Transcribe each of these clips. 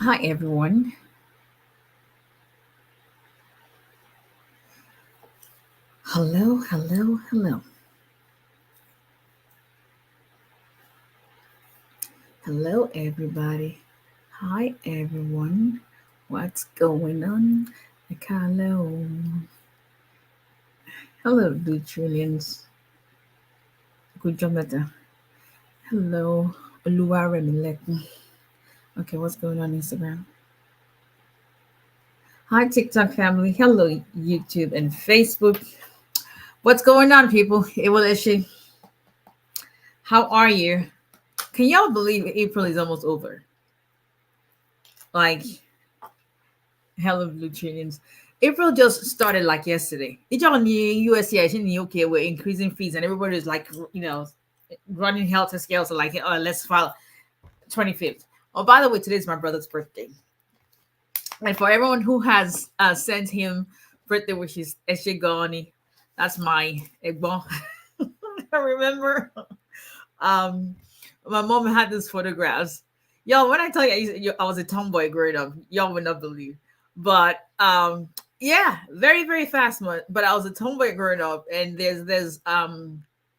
Hi, everyone. Hello, hello, hello. Hello, everybody. Hi, everyone. What's going on? Hello. Hello, the trillions. Good job, Meta. Hello, Oluwaremilekun. Okay, what's going on Instagram? Hi, TikTok family. Hello, YouTube and Facebook. What's going on, people? Iwaleshi, how are you? Can y'all believe April is almost over? Like, hello, blue trillions. April just started like yesterday. Each on the USC in the UK were increasing fees, and everybody is like, running helter scales. Like, oh, let's file 25th. Oh, by the way, today's my brother's birthday, and for everyone who has sent him birthday wishes, 𝒊𝒎𝒎𝒊𝒈𝒓𝒂𝒏𝒕. That's my 𝒊𝒏𝒂𝒏𝒕. I remember. Um, my mom had these photographs. Y'all, when I tell I was a tomboy growing up, y'all would not believe. But yeah, very very fast one. But I was a tomboy growing up, and there's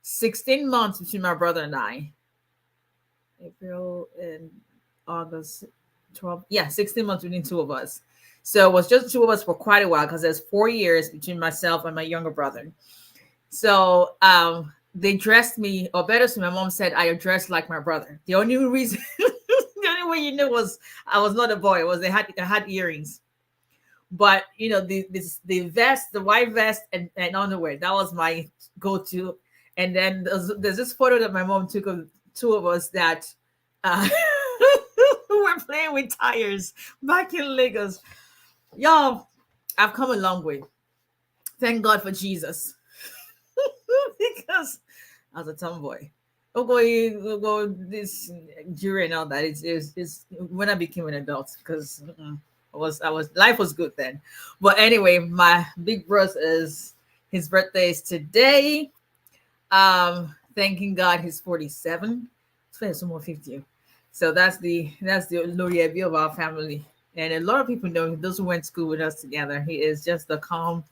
16 months between my brother and I. April and August, 12. Yeah, 16 months between two of us. So it was just two of us for quite a while because there's 4 years between myself and my younger brother. So they dressed me, or better, so my mom said I dressed like my brother. The only reason, the only way you knew was I was not a boy. Was I had earrings, but the vest, the white vest, and underwear. That was my go to. And then there's this photo that my mom took of two of us that uh, were playing with tires back in Lagos. Y'all, I've come a long way. Thank God for Jesus. Because I was a tomboy. Go this jury and all that. It's when I became an adult because I was life was good then. But anyway, my big brother is his birthday is today. Thanking God he's 47. It's more 50. So that's the Louis of our family. And a lot of people know him, those who went to school with us together. He is just the calm,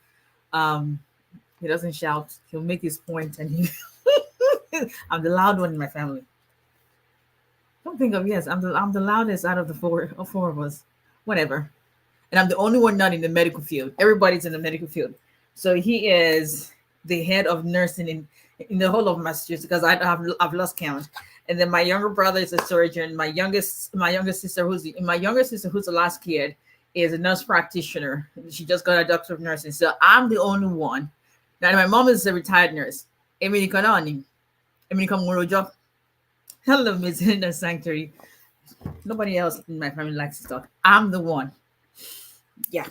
um, he doesn't shout. He'll make his point, and he. I'm the loud one in my family. Don't think of yes. I'm the loudest out of the four of us. Whatever. And I'm the only one not in the medical field. Everybody's in the medical field. So he is the head of nursing in the whole of Massachusetts because I've lost count. And then my younger brother is a surgeon. My younger sister who's the last kid is a nurse practitioner. She just got a doctor of nursing. So I'm the only one. Now my mom is a retired nurse. Emily Kanani. Emily Kamuro. Hello, Miss Hinda Sanctuary. Nobody else in my family likes to talk. I'm the one. Yeah,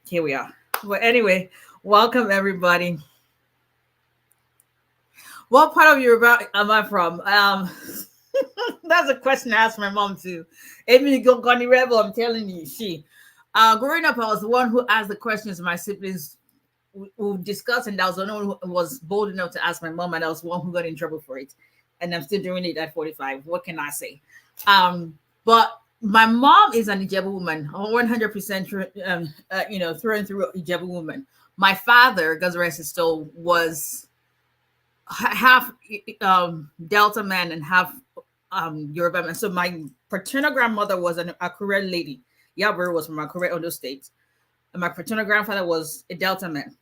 here we are. But anyway, welcome everybody. What part of Yoruba am I from? That's a question I asked my mom too. Emily Goni Rebel, I'm telling you, she. Growing up, I was the one who asked the questions my siblings who discussed, and I was the one who was bold enough to ask my mom, and I was the one who got in trouble for it. And I'm still doing it at 45. What can I say? But my mom is an Ijebu woman, 100% through and through Ijebu woman. My father, God rest his soul, was half Delta man and half Yoruba man. So my paternal grandmother was a Akure lady. Yabur was from Akure, Ondo State. And my paternal grandfather was a Delta man.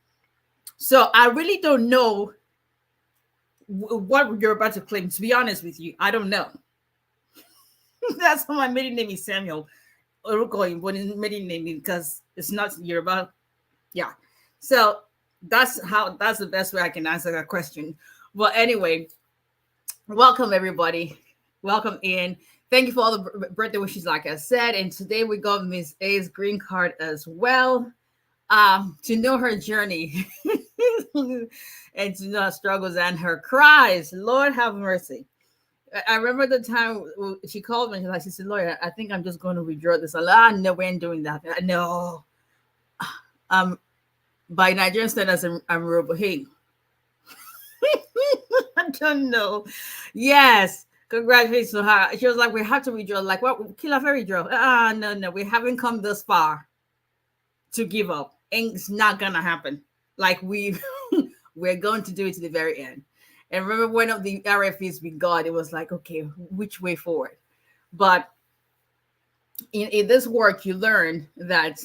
So I really don't know what you're about to claim. To be honest with you, I don't know. That's why my maiden name is Samuel. Oruko, but his maiden name because it's not Yoruba. Yeah. So that's the best way I can answer that question. Well, anyway, welcome everybody. Welcome in. Thank you for all the birthday wishes, like I said. And today we got Miss A's green card as well. To know her journey and to know her struggles and her cries. Lord have mercy. I remember the time she called me. She said, "Lawyer, I think I'm just going to withdraw this." I no, we ain't doing that. I know. By Nigerian standards, I'm Robo. Hey, I don't know. Yes. Congratulations to her. She was like, we have to withdraw. Like, what? Kill a fairy draw. No, we haven't come this far to give up. And it's not gonna happen. Like we're going to do it to the very end. And remember one of the RFEs we got, it was like, okay, which way forward? But in this work, you learn that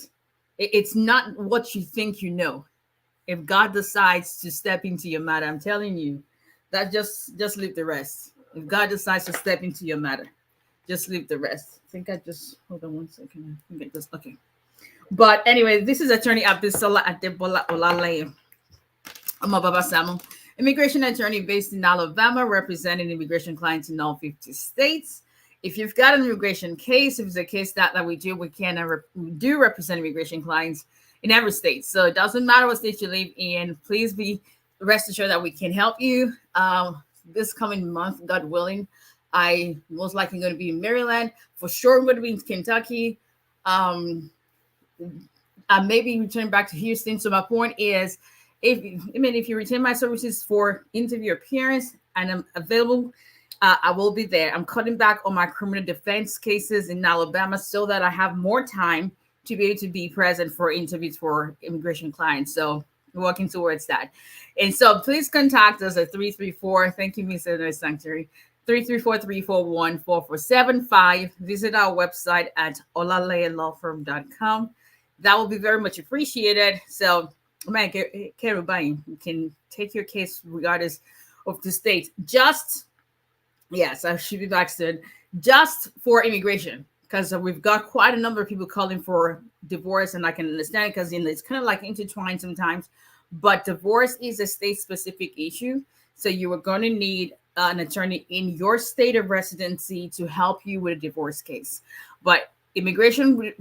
it's not what you think you know. If God decides to step into your matter, I'm telling you, that just leave the rest. If God decides to step into your matter, just leave the rest. I think I just hold on one second. I think I just okay. But anyway, this is Attorney Abisola Adebola Olale Amababa Samuel, immigration attorney based in Alabama, representing immigration clients in all 50 states. If you've got an immigration case, if it's a case that we do, we do represent immigration clients in every state. So it doesn't matter what state you live in. Please be rest assured that we can help you. This coming month, God willing, I most likely going to be in Maryland. For sure, I'm going to be in Kentucky. I may be returning back to Houston. So my point is, if you retain my services for interview appearance and I'm available, I will be there. I'm cutting back on my criminal defense cases in Alabama so that I have more time to be able to be present for interviews for immigration clients. So working towards that. And so please contact us at 334. Thank you, Mr. Sanctuary. 334-341-4475. Visit our website at olalayalawfirm.com. That will be very much appreciated. So, man, 𝒂𝒏𝒕, you can take your case regardless of the state. Yes, I should be back soon. Just for immigration, because we've got quite a number of people calling for divorce, and I can understand because it's kind of like intertwined sometimes. But divorce is a state-specific issue, so you are going to need an attorney in your state of residency to help you with a divorce case. But immigration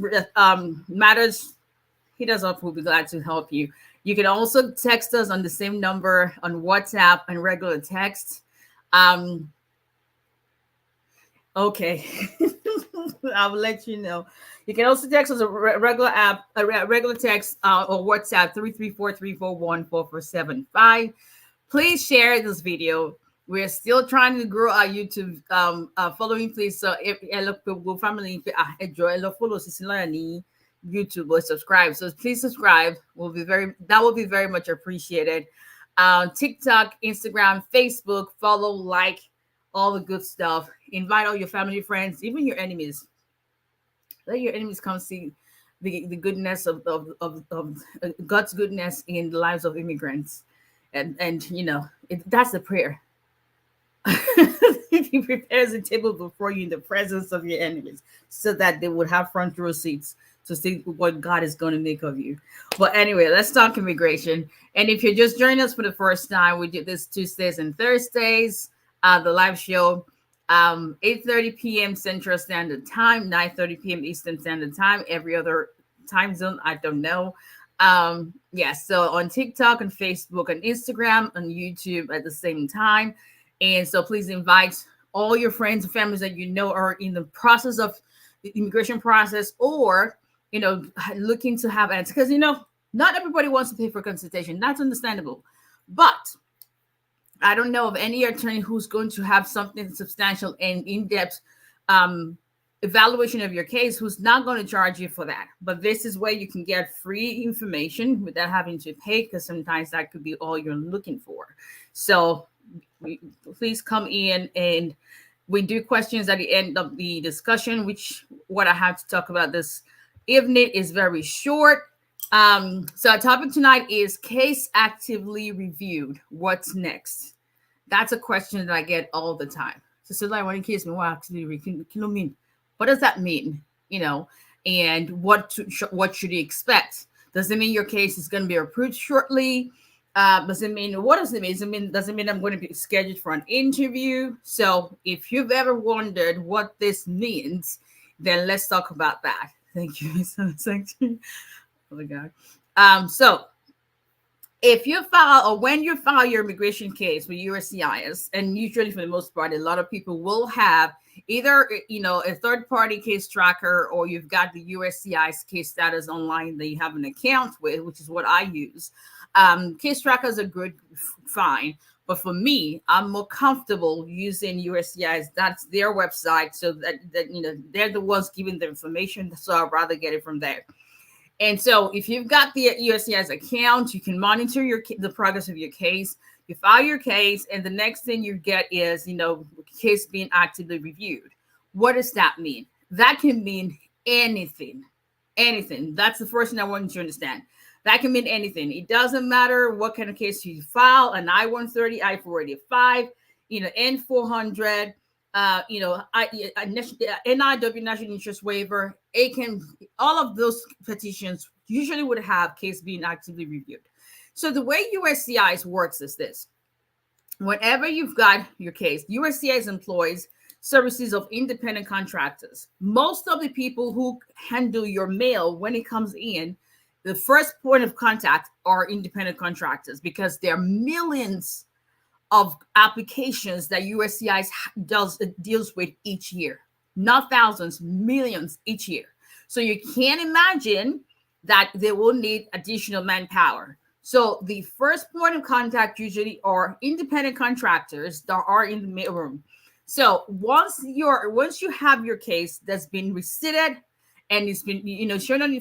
matters, he does help. We'll be glad to help you. You can also text us on the same number on WhatsApp and regular text. Okay. I'll let you know. You can also text us a regular text or WhatsApp 334-341-4475. Please share this video. We're still trying to grow our YouTube following, please. So if you family enjoy follow YouTube or subscribe. So please subscribe. That will be very much appreciated. TikTok, Instagram, Facebook, follow, like, all the good stuff. Invite all your family, friends, even your enemies. Let your enemies come see the goodness of God's goodness in the lives of immigrants. And you know, that's the prayer. He prepares a table before you in the presence of your enemies so that they would have front row seats to see what God is going to make of you. But anyway, let's talk immigration. And if you're just joining us for the first time, we do this Tuesdays and Thursdays. The live show, 8:30 p.m. Central Standard Time, 9:30 p.m. Eastern Standard Time. Every other time zone, I don't know. Yes, so on TikTok and Facebook and Instagram and YouTube at the same time. And so please invite all your friends and families that you know are in the process of the immigration process, or, you know, looking to have answers. Because, you know, not everybody wants to pay for consultation. That's understandable. But I don't know of any attorney who's going to have something substantial and in-depth evaluation of your case who's not going to charge you for that. But this is where you can get free information without having to pay, because sometimes that could be all you're looking for. So please come in, and we do questions at the end of the discussion, which what I have to talk about this evening is very short. So our topic tonight is case actively reviewed. What's next? That's a question that I get all the time. So like, when case me actively reviewed, what does that mean? You know, and what should you expect? Does it mean your case is going to be approved shortly? Does it mean, what does it mean? Does it mean I'm going to be scheduled for an interview? So if you've ever wondered what this means, then let's talk about that. Thank you, Mr. Secretary. Oh my God. So if you file, or when you file your immigration case with USCIS, and usually for the most part, a lot of people will have either, you know, a third-party case tracker, or you've got the USCIS case status online that you have an account with, which is what I use. Case trackers are good, fine, But for me, I'm more comfortable using USCIS. That's their website, so that they're the ones giving the information. So I'd rather get it from there. And so if you've got the USCIS account, you can monitor the progress of your case. You file your case, and the next thing you get is, case being actively reviewed. What does that mean? That can mean anything. Anything. That's the first thing I want you to understand. That can mean anything. It doesn't matter what kind of case you file, an I-130, I-485, N-400, NIW, National Interest Waiver. All of those petitions usually would have case being actively reviewed. So the way USCIS works is this. Whenever you've got your case, USCIS employs services of independent contractors. Most of the people who handle your mail when it comes in, the first point of contact are independent contractors, because there are millions of applications that USCIS deals with each year. Not thousands, millions each year. So you can't imagine that they will need additional manpower. So the first point of contact usually are independent contractors that are in the mail room. So once you have your case that's been receipted and it's been shown on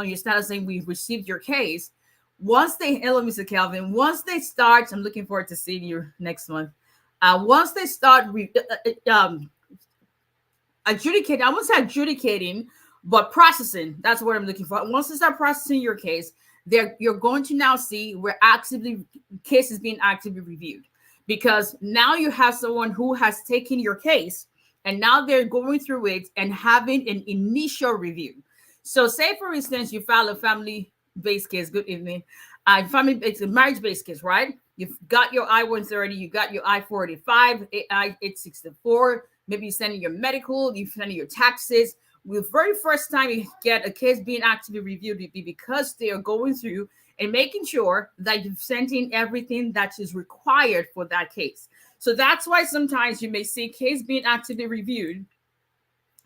your status saying we've received your case, hello, Mr. Calvin, once they start, I'm looking forward to seeing you next month. Once they start adjudicating, I won't say adjudicating, but processing. That's what I'm looking for. Once they start processing your case, you're going to now see where case is being actively reviewed, because now you have someone who has taken your case and now they're going through it and having an initial review. So say, for instance, you file a family-based case. Good evening. It's a marriage-based case, right? You've got your I-130, you got your I-485, I-864. Maybe you're sending your medical, you're sending your taxes. The very first time you get a case being actively reviewed would be because they are going through and making sure that you've sent in everything that is required for that case. So that's why sometimes you may see case being actively reviewed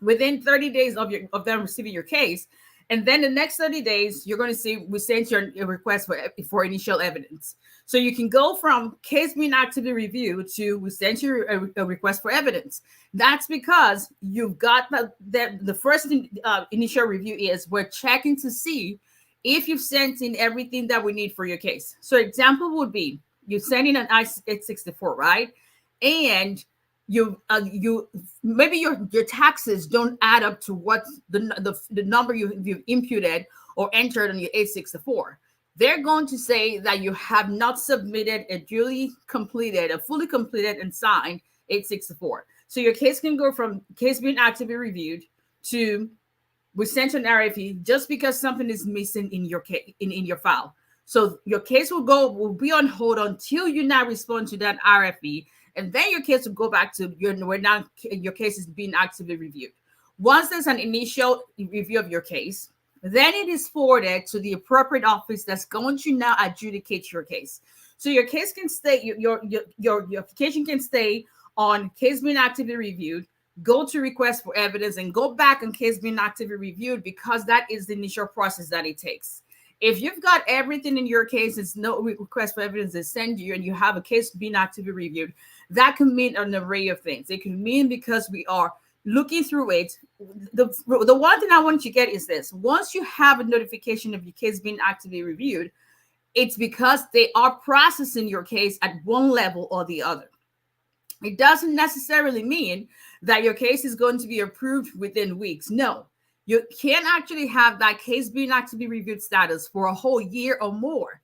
within 30 days of them receiving your case. And then the next 30 days, you're going to see we sent you a request for initial evidence. So you can go from case being actively reviewed to we sent you a request for evidence. That's because you've got the first initial review is we're checking to see if you've sent in everything that we need for your case. So example would be you send in an I-864, right? And you maybe your taxes don't add up to what the number you've imputed or entered on your 864. They're going to say that you have not submitted a fully completed and signed 864. So your case can go from case being actively reviewed to we sent an RFE just because something is missing in your case in your file. So your case will be on hold until you now respond to that RFE. And then your case will go back to your case is being actively reviewed. Once there's an initial review of your case, then it is forwarded to the appropriate office that's going to now adjudicate your case. So your case can stay, your application can stay on case being actively reviewed, go to request for evidence, and go back on case being actively reviewed, because that is the initial process that it takes. If you've got everything in your case, it's no request for evidence they send you, and you have a case being actively reviewed, that can mean an array of things. It can mean because we are looking through it. The one thing I want you to get is this. Once you have a notification of your case being actively reviewed, it's because they are processing your case at one level or the other. It doesn't necessarily mean that your case is going to be approved within weeks. No. You can't actually have that case being actively reviewed status for a whole year or more.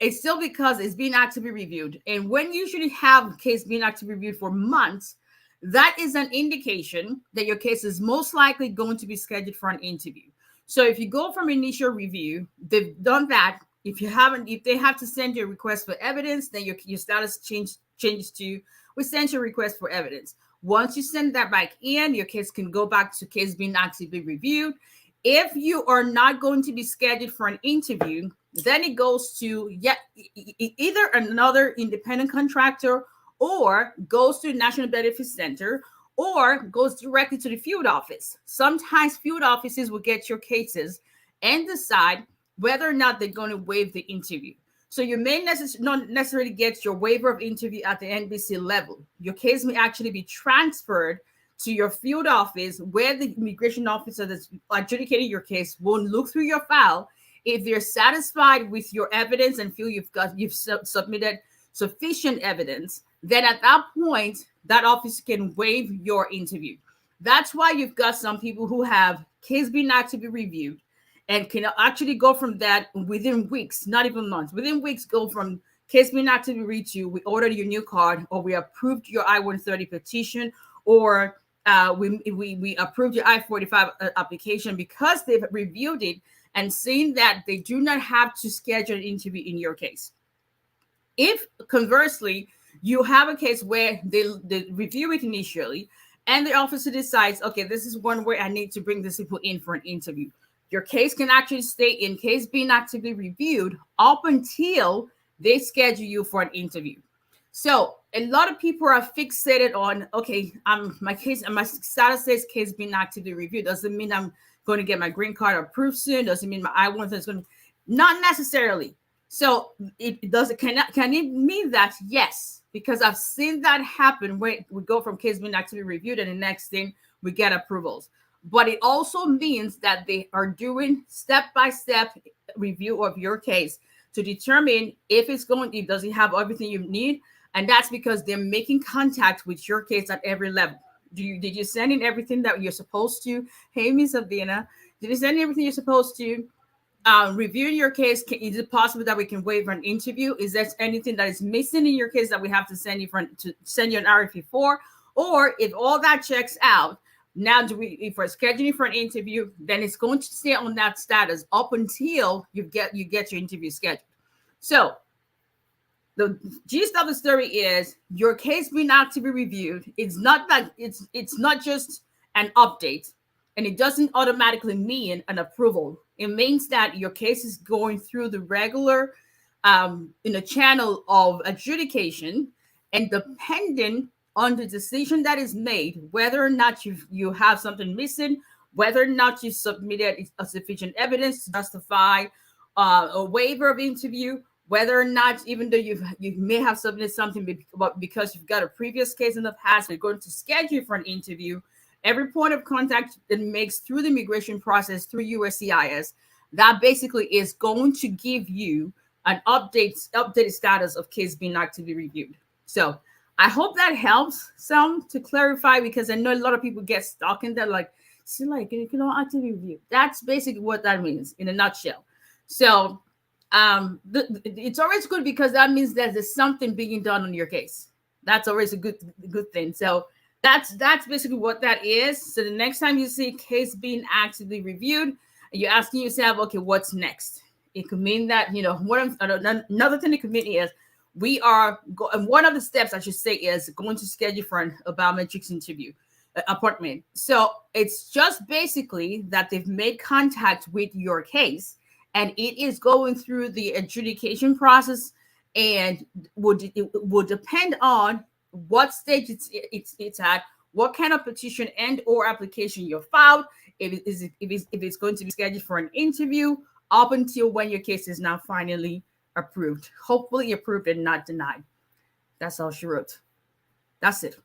It's still because it's being actively reviewed. And when you usually have a case being actively reviewed for months, that is an indication that your case is most likely going to be scheduled for an interview. So if you go from initial review, they've done that. If they have to send you a request for evidence, then your status changes to we sent you a request for evidence. Once you send that back in, your case can go back to case being actively reviewed. If you are not going to be scheduled for an interview, then it goes to either another independent contractor, or goes to the National Benefit Center, or goes directly to the field office. Sometimes field offices will get your cases and decide whether or not they're going to waive the interview. So you may not necessarily get your waiver of interview at the NBC level. Your case may actually be transferred to your field office, where the immigration officer that's adjudicating your case will look through your file. If they're satisfied with your evidence and feel you've submitted sufficient evidence, then at that point, that officer can waive your interview. That's why you've got some people who have case being actively reviewed and can actually go from that within weeks, not even months, within weeks, go from case being actively reviewed to we ordered your new card, or we approved your I-130 petition, or we approved your I-45 application, because they've reviewed it and seen that they do not have to schedule an interview in your case. If conversely, you have a case where they review it initially and the officer decides, okay, this is one where I need to bring these people in for an interview, your case can actually stay in case being actively reviewed up until they schedule you for an interview. So a lot of people are fixated on, okay, my status says case being actively reviewed. Doesn't mean I'm going to get my green card approved soon. Doesn't mean my I-130 is going to, not necessarily. So can it mean that? Yes, because I've seen that happen where we go from case being actively reviewed and the next thing we get approvals. But it also means that they are doing step-by-step review of your case to determine if does it have everything you need. And that's because they're making contact with your case at every level. Did you send in everything that you're supposed to? Hey, Miss Sabina, did you send in everything you're supposed to? Reviewing your case, is it possible that we can waive an interview? Is there anything that is missing in your case that we have to send you an RFP for? Or if all that checks out, now if we're scheduling for an interview, then it's going to stay on that status up until you get your interview scheduled. So the gist of the story is your case being actively reviewed. It's not that it's not just an update, and it doesn't automatically mean an approval. It means that your case is going through the regular in a channel of adjudication, and depending on the decision that is made, whether or not you have something missing, whether or not you submitted a sufficient evidence to justify a waiver of interview, whether or not, even though you may have submitted something, but because you've got a previous case in the past, we're going to schedule you for an interview. Every point of contact that makes through the immigration process through USCIS, that basically is going to give you an updated status of case being actively reviewed. So I hope that helps some to clarify, because I know a lot of people get stuck in that, like, see, like, you know, actively review. That's basically what that means in a nutshell. So it's always good, because that means that there's something being done on your case. That's always a good thing. So that's basically what that is. So the next time you see a case being actively reviewed, you're asking yourself, okay, what's next? It could mean that, you know, another thing it could mean is one of the steps, I should say, is going to schedule for a biometrics interview appointment. So it's just basically that they've made contact with your case, and it is going through the adjudication process, and it would depend on what stage it's at, what kind of petition and or application you filed, if it's going to be scheduled for an interview, up until when your case is now finally approved. Hopefully approved and not denied. That's all she wrote. That's it.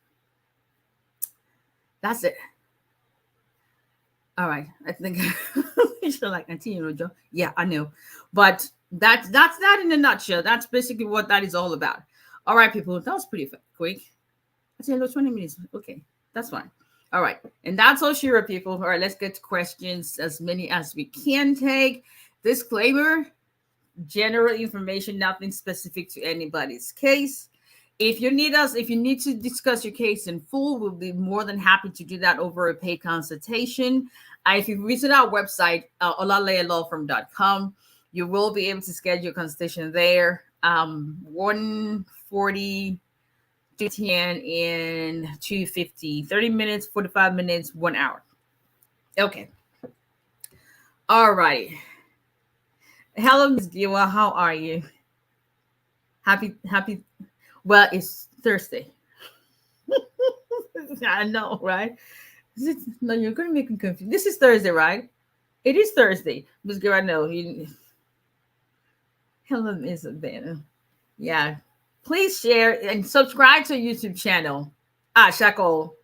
All right. I think she's like, Auntie Rojo. Yeah, I know. But that's that in a nutshell. That's basically what that is all about. All right, people. That was pretty quick. I said 20 minutes. Okay, that's fine. All right. And that's all she wrote, people. All right, let's get to questions, as many as we can take. Disclaimer: general information, nothing specific to anybody's case. If you need to discuss your case in full, we'll be more than happy to do that over a paid consultation. If you visit our website, olalealawfirm.com, you will be able to schedule a consultation there. 140, 210, and 250, 30 minutes, 45 minutes, 1 hour. Okay. All right. Hello, Ms. Giwa. How are you? Happy. Well, it's Thursday. I know, right? No, you're going to make me confused. This is Thursday, right? It is Thursday. Ms. Giwa, no. Hello, Miss Savannah. Yeah. Please share and subscribe to our YouTube channel. Shako,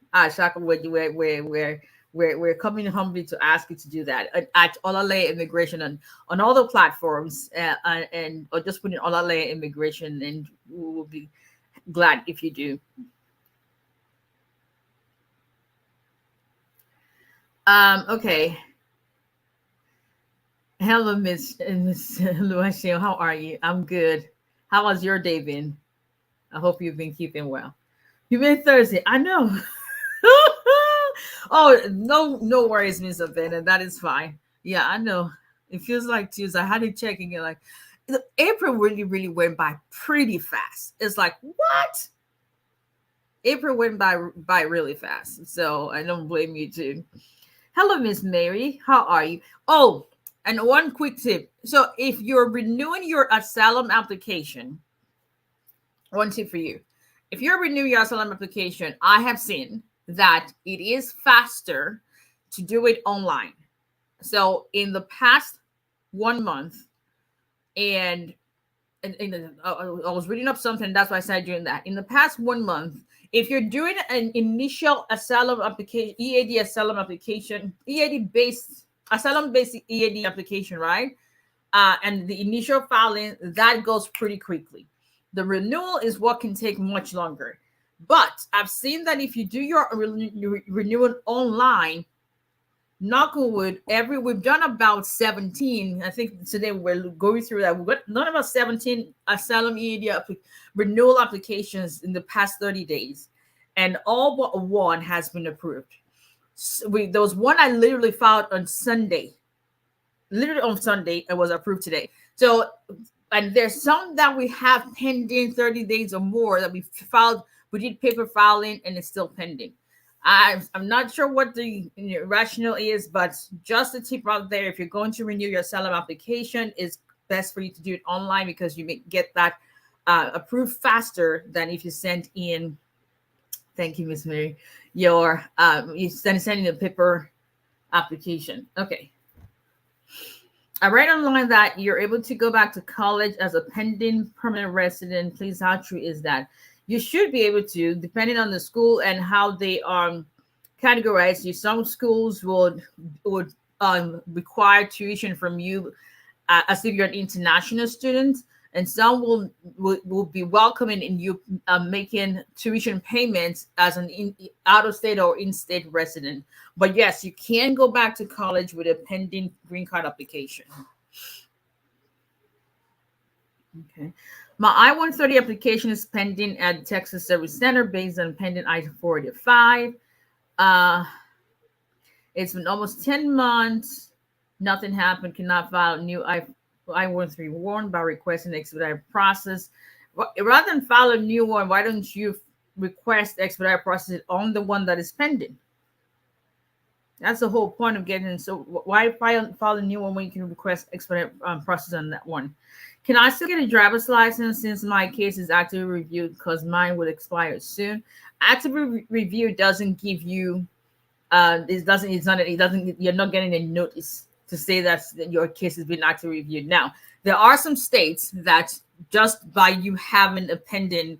we're coming humbly to ask you to do that at Olale Immigration on all the platforms, and or just put in Olale Immigration, and we will be glad if you do. Okay. Hello, Miss Luashio. How are you? I'm good. How was your day been? I hope you've been keeping well. You been Thursday. I know. Oh, no worries, Miss Savannah. That is fine. Yeah, I know. It feels like Tuesday. I had to check and get like April really went by pretty fast. It's like, what? April went by really fast. So I don't blame you too. Hello, Miss Mary. How are you? Oh, and one quick tip. So if you're renewing your asylum application, one tip for you. If you're renewing your asylum application, I have seen that it is faster to do it online. So in the past 1 month, and I was reading up something, that's why I started doing that. In the past 1 month, if you're doing an initial asylum application, EAD asylum application, EAD based asylum based EAD application, right? And the initial filing, that goes pretty quickly. The renewal is what can take much longer. But I've seen that if you do your renewal online, knock on wood, we've done about 17. I think today we're going through that. We've done about 17 asylum EAD renewal applications in the past 30 days, and all but one has been approved. So there was one I literally filed on Sunday. Literally on Sunday, it was approved today. So, and there's some that we have pending 30 days or more that we filed. We did paper filing and it's still pending. I'm not sure what the rationale is, but just a tip out there: if you're going to renew your asylum application, it's best for you to do it online because you may get that approved faster than if you send in. Thank you, Miss Mary. You sending a paper application. Okay. I read online that you're able to go back to college as a pending permanent resident. Please, how true is that? You should be able to, depending on the school and how they are categorized. You, some schools would require tuition from you as if you're an international student, and some will be welcoming in you making tuition payments as an out-of-state or in-state resident. But yes, you can go back to college with a pending green card application. Okay. My I-130 application is pending at Texas Service Center based on pending I-45. It's been almost 10 months. Nothing happened. Cannot file new I-131 by requesting expedited process. Rather than file a new one, why don't you request expedited process on the one that is pending? That's the whole point of getting. So why file a new one when you can request expedited process on that one? Can I still get a driver's license since my case is actively reviewed because mine will expire soon? Active review doesn't give you you're not getting a notice to say that your case has been actively reviewed. Now, there are some states that just by you having a pending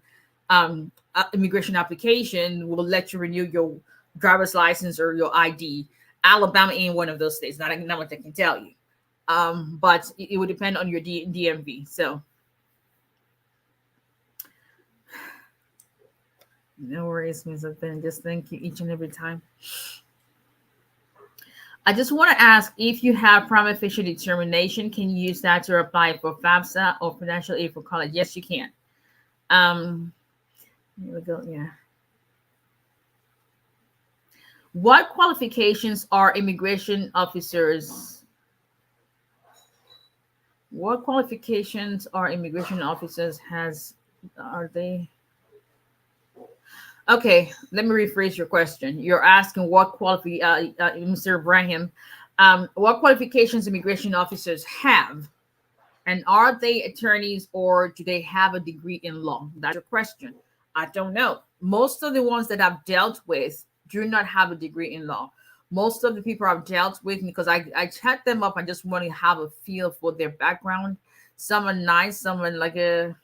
immigration application will let you renew your driver's license or your ID. Alabama ain't one of those states. Not what I can tell you. But it would depend on your DMV. So no worries, Ms. Open. Just thank you each and every time. I just want to ask if you have prima facie determination, can you use that to apply for FAFSA or financial aid for college? Yes, you can. Here we go. Yeah. What qualifications are immigration officers? What qualifications are immigration officers are they? Okay, let me rephrase your question. You're asking what Mr. Ibrahim, what qualifications immigration officers have, and are they attorneys or do they have a degree in law? That's your question. I don't know. Most of the ones that I've dealt with do not have a degree in law. Most of the people I've dealt with, because I chat them up, I just want to have a feel for their background. Some are nice, some are like a,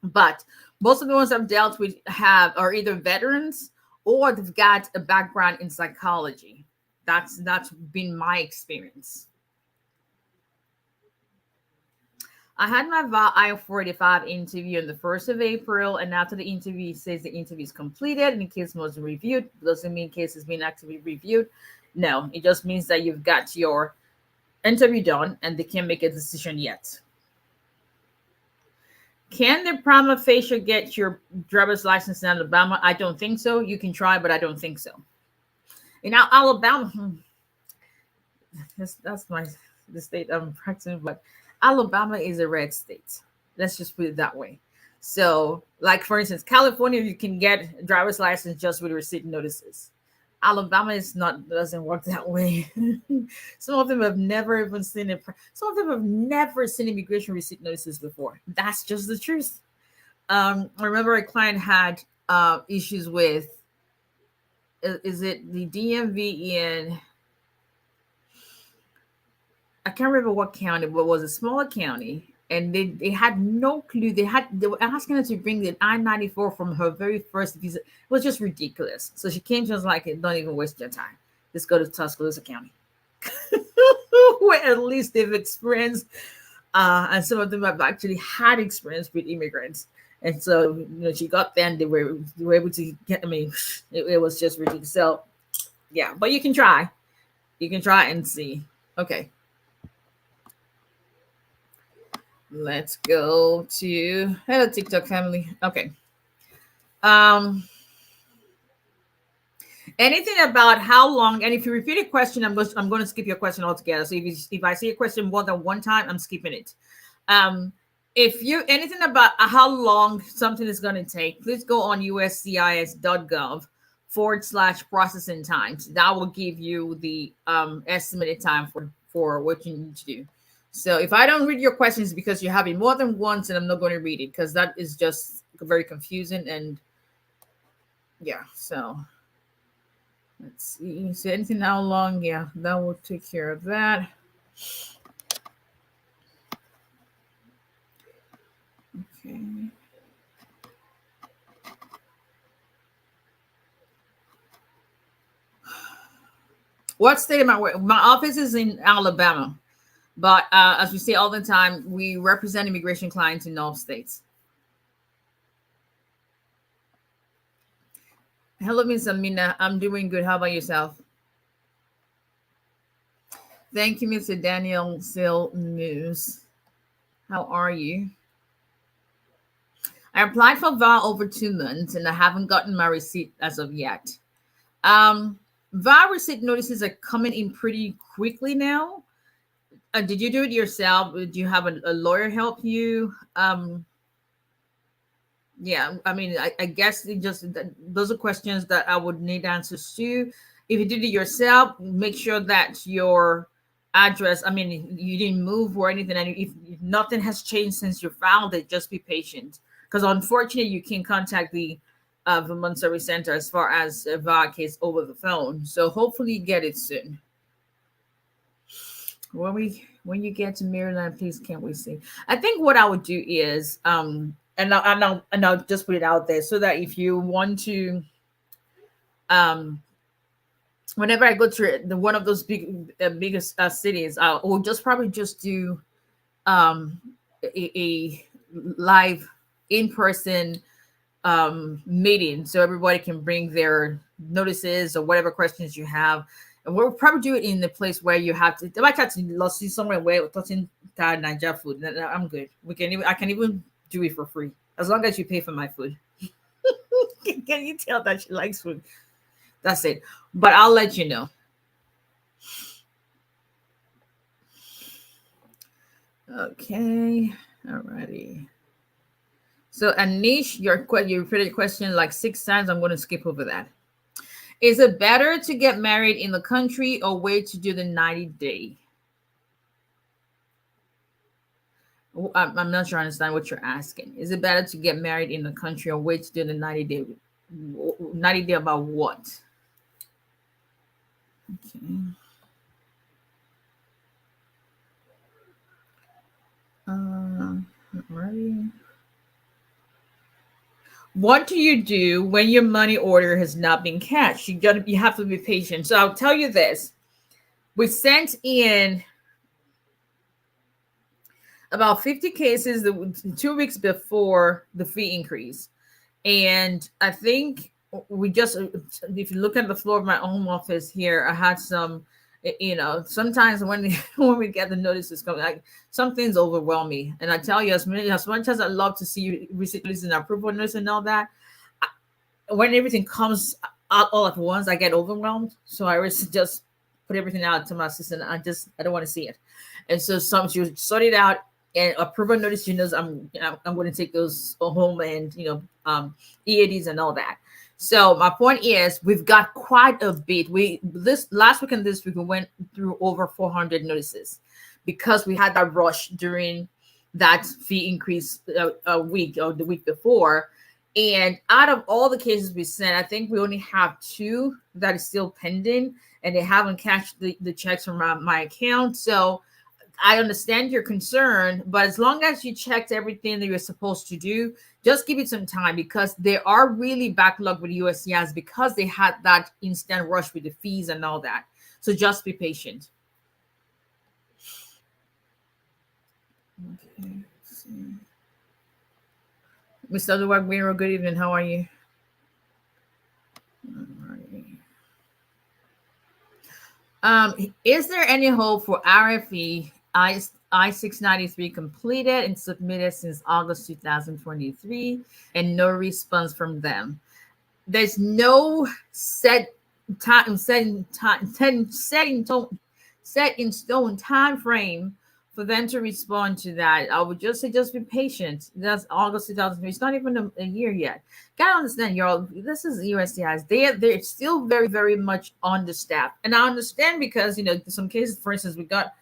but most of the ones I've dealt with have are either veterans or they've got a background in psychology. That's been my experience. I had my I-45 interview on the 1st of April, and after the interview, it says the interview is completed and the case was reviewed. Doesn't mean case has been actively reviewed. No, it just means that you've got your interview done and they can't make a decision yet. Can the prima facie get your driver's license in Alabama? I don't think so. You can try, but I don't think so. In Alabama, that's my the state I'm practicing, but Alabama is a red state. Let's just put it that way. So, like for instance, California, you can get a driver's license just with receipt notices. Alabama is not doesn't work that way. Some of them have never even seen it. Some of them have never seen immigration receipt notices before. That's just the truth. I remember a client had issues with is it the DMV in I can't remember what county, but it was a smaller county, and they had no clue. They were asking her to bring the I-94 from her very first visit. It was just ridiculous. So she came to us like, "Don't even waste your time. Just go to Tuscaloosa County, where at least they've experienced, and some of them have actually had experience with immigrants." And so, she got there and they were able to get. I mean, it was just ridiculous. So, yeah, but you can try. You can try and see. Okay. Let's go to hello TikTok family. Okay. Anything about how long, and if you repeat a question, I'm going to skip your question altogether. So if I see a question more than one time, I'm skipping it. If you anything about how long something is going to take, please go on uscis.gov/processing times. That will give you the estimated time for what you need to do. So if I don't read your questions because you have it more than once, and I'm not going to read it because that is just very confusing. And yeah, so let's see. So anything how long? Yeah, that will take care of that. Okay. What state am I working? My office is in Alabama, but as we say all the time, we represent immigration clients in all states. Hello, Miss Amina. I'm doing good. How about yourself? Thank you, Mr. Daniel Sill News. How are you? I applied for VAR over 2 months and I haven't gotten my receipt as of yet. VAR receipt notices are coming in pretty quickly now. Did you do it yourself? Did you have a lawyer help you? Yeah, I mean, I guess those are questions that I would need answers to. If you did it yourself, make sure that your address, I mean, you didn't move or anything, and if nothing has changed since you filed it, just be patient. Because unfortunately, you can contact the Vermont Service Center as far as a VAR case over the phone. So hopefully you get it soon. When you get to Maryland, please can't we see? I think what I would do is and I'll just put it out there so that if you want to whenever I go to one of those biggest cities, will just probably just do a live in-person meeting so everybody can bring their notices or whatever questions you have. And we'll probably do it in the place where you have to. I might have to see somewhere where we're touching Niger food. I'm good. I can even do it for free as long as you pay for my food. Can you tell that she likes food? That's it. But I'll let you know. Okay. Alrighty. So Anish, you repeated your question like 6 times. I'm going to skip over that. Is it better to get married in the country or wait to do the 90-day? I'm not sure I understand what you're asking. Is it better to get married in the country or wait to do the 90-day? 90-day about what? Okay. What do you do when your money order has not been cashed? You have to be patient. So I'll tell you this. We sent in about 50 cases 2 weeks before the fee increase. And I think we just, if you look at the floor of my own office here, I had some, sometimes when when we get the notices coming, like something's overwhelm me. And I tell you, as much as I love to see you receipt and approval notice and all that, when everything comes out all at once, I get overwhelmed. So I always just put everything out to my assistant. I don't want to see it. And so you sort it out and approval notice, I'm going to take those home and, EADs and all that. So my point is, we've got quite a bit. This last week and this week, we went through over 400 notices because we had that rush during that fee increase a week or the week before. And out of all the cases we sent, I think we only have 2 that is still pending, and they haven't cashed the checks from my account. So I understand your concern, but as long as you checked everything that you're supposed to do, just give it some time, because they are really backlogged with USCIS because they had that instant rush with the fees and all that. So just be patient. Okay. Mr. 𝒊𝒒𝒏𝒈, good evening. How are you? Is there any hope for RFE I-693 completed and submitted since August 2023 and no response from them? There's no set in stone time frame for them to respond to that. I would just say just be patient. That's August 2003. It's not even a year yet. Gotta understand, y'all. This is USCIS. They're still very, very much understaffed, and I understand because some cases, for instance, we got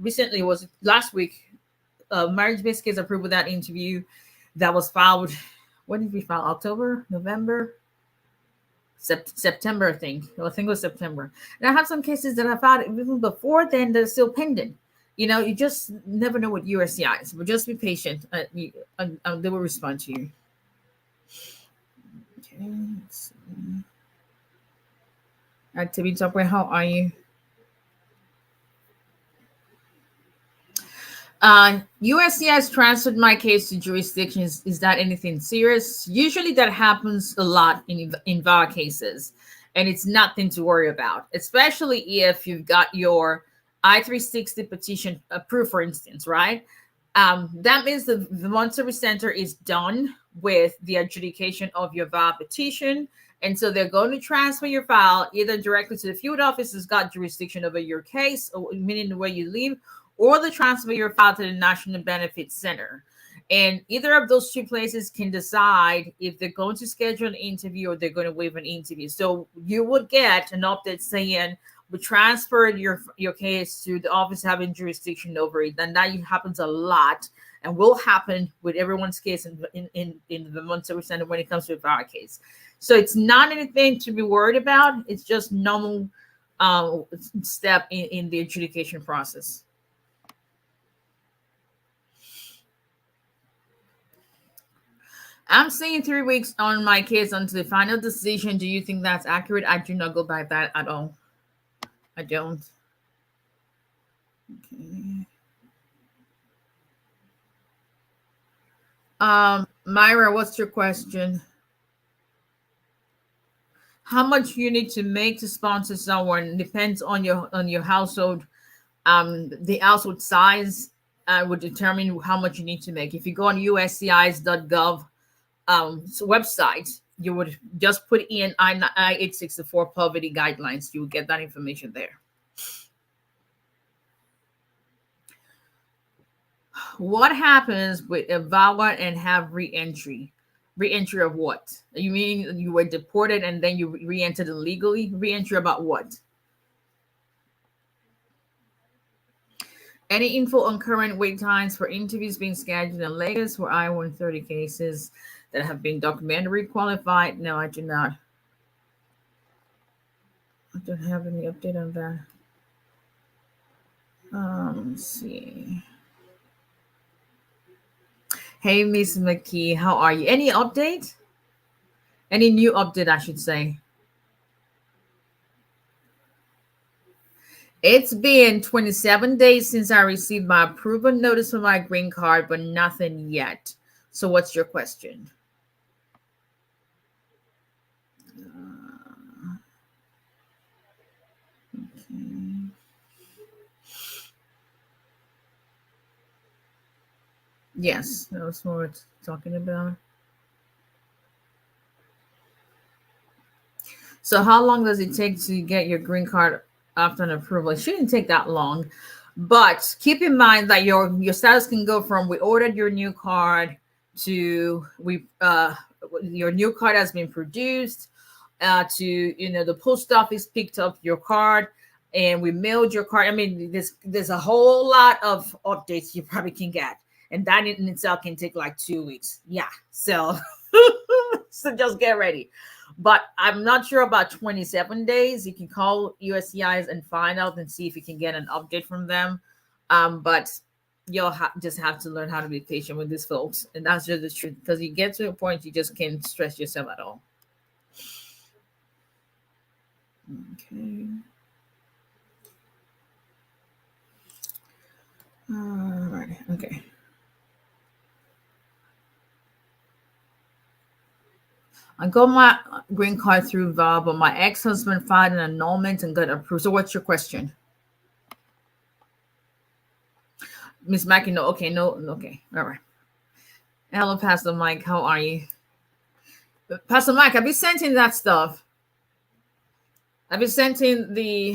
recently, was last week, marriage-based case approved without interview that was filed. When did we file? October, November, September, I think. I think it was September. And I have some cases that I filed even before then that are still pending. You just never know with USCIS, but just be patient. They will respond to you. Okay, let's see. Activity software, how are you? USCIS transferred my case to jurisdictions. Is that anything serious? Usually that happens a lot in VAR cases, and it's nothing to worry about, especially if you've got your I-360 petition approved, for instance, right? That means the Vermont Service Center is done with the adjudication of your VAR petition. And so they're going to transfer your file either directly to the field office that's got jurisdiction over your case, or meaning where you live, or they transfer your file to the National Benefits Center. And either of those 2 places can decide if they're going to schedule an interview or they're going to waive an interview. So you would get an update saying, we transferred your case to the office having jurisdiction over it. And that happens a lot and will happen with everyone's case in the Vermont Service Center when it comes to our case. So it's not anything to be worried about. It's just normal step in the adjudication process. I'm saying 3 weeks on my case until the final decision. Do you think that's accurate? I do not go by that at all. I don't. Okay. Myra, what's your question? How much you need to make to sponsor someone depends on your household. The household size would determine how much you need to make. If you go on USCIS.gov website, you would just put in I-864 poverty guidelines. You will get that information there. What happens with a VAWA and have re-entry? Re-entry of what? You mean you were deported and then you re-entered illegally? Re-entry about what? Any info on current wait times for interviews being scheduled in Lagos for I-130 cases that have been documentary qualified? No, I do not. I don't have any update on that. Let's see. Hey, Miss McKee, how are you? Any update? Any new update, I should say? It's been 27 days since I received my approval notice for my green card, but nothing yet. So, what's your question? Okay. Yes, that was what we're talking about. So, how long does it take to get your green card after an approval? It shouldn't take that long, but keep in mind that your status can go from we ordered your new card to we your new card has been produced to the post office picked up your card and we mailed your card. I mean, there's a whole lot of updates you probably can get, and that in itself can take like 2 weeks. Yeah, so so just get ready. But I'm not sure about 27 days. You can call USCIS and find out and see if you can get an update from them. But you'll just have to learn how to be patient with these folks, and that's just the truth. Because you get to a point you just can't stress yourself at all. Okay. All right. Okay. I got my green card through VAL, but my ex-husband filed an annulment and got approved. So what's your question? Miss Mackie, no, okay, no, okay, all right. Hello, Pastor Mike, how are you? Pastor Mike, have you sent in that stuff? Have you sent in the...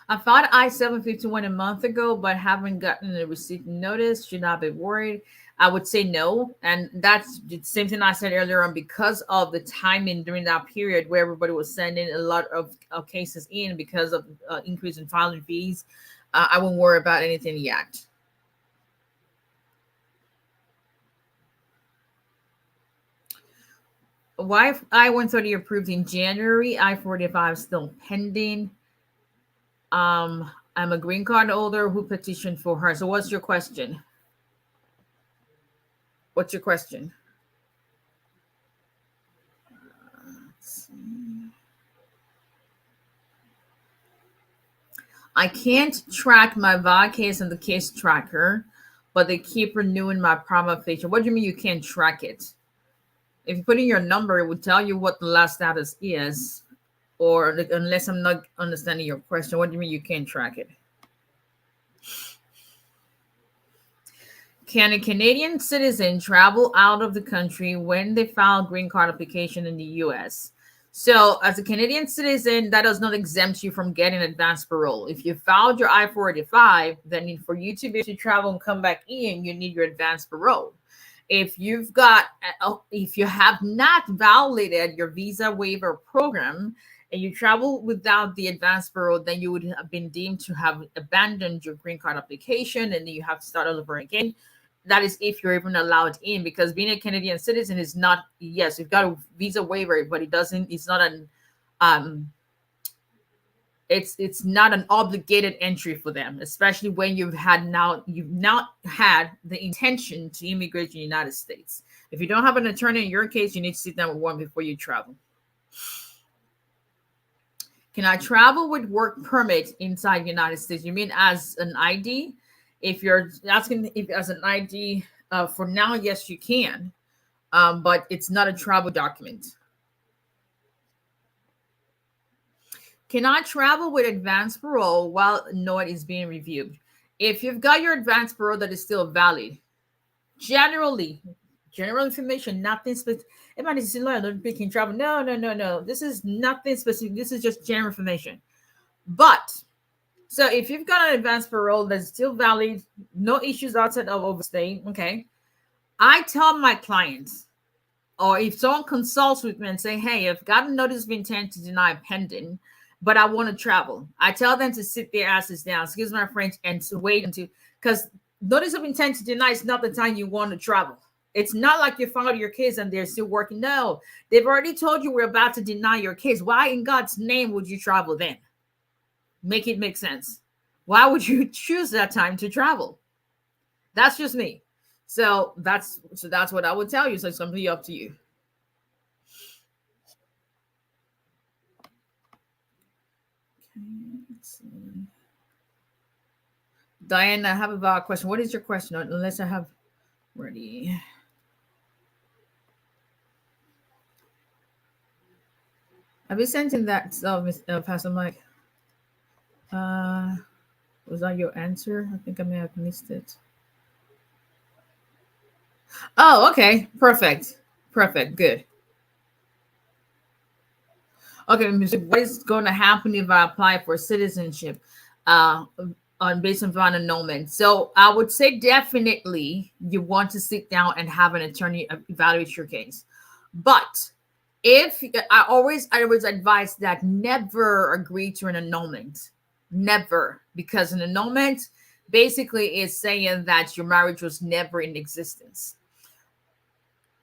I filed I-751 a month ago, but haven't gotten a receipt notice. Should not be worried. I would say no. And that's the same thing I said earlier on, because of the timing during that period where everybody was sending a lot of cases in because of increase in filing fees. I won't worry about anything yet. Why I-130 approved in January, I-45 still pending. I'm a green card holder who petitioned for her. So what's your question? What's your question? I can't track my VA case in the case tracker, but they keep renewing my prima facie. What do you mean you can't track it? If you put in your number, it would tell you what the last status is. Or unless I'm not understanding your question, what do you mean you can't track it? Can a Canadian citizen travel out of the country when they file green card application in the US? So, as a Canadian citizen, that does not exempt you from getting advanced parole. If you filed your I-485, then for you to be able to travel and come back in, you need your advanced parole. If you have not validated your visa waiver program and you travel without the advanced parole, then you would have been deemed to have abandoned your green card application, and then you have to start all over again. That is if you're even allowed in, because being a Canadian citizen is not, yes, you've got a visa waiver, but it's not an obligated entry for them, especially when you've not had the intention to immigrate to the United States. If you don't have an attorney in your case, you need to sit down with one before you travel. Can I travel with work permit inside the United States? You mean as an ID? If you're asking if as an ID, for now, yes, you can, but it's not a travel document. Can I travel with advanced parole while NOID is being reviewed? If you've got your advanced parole that is still valid, general information, nothing specific. Everybody is picking travel. No. This is nothing specific. This is just general information. But so if you've got an advanced parole that's still valid, no issues outside of overstay, okay, I tell my clients, or if someone consults with me and say, hey, I've got a notice of intent to deny pending, but I want to travel, I tell them to sit their asses down, excuse my French, and to wait until, because notice of intent to deny is not the time you want to travel. It's not like you filed your case and they're still working. No, they've already told you we're about to deny your case. Why in God's name would you travel then? Make it make sense. Why would you choose that time to travel? That's just me. So that's what I would tell you. So it's completely up to you. Okay, let's see. Diane, I have a valid question. What is your question? Unless I have ready. Have you sent in that Pastor Mike? Uh, was that your answer? I think I may have missed it. Oh, okay. Perfect. Perfect. Good. Okay, what is going to happen if I apply for citizenship uh, on based on annulment? So I would say definitely you want to sit down and have an attorney evaluate your case. But if I always advise that never agree to an annulment. Never, because an annulment basically is saying that your marriage was never in existence.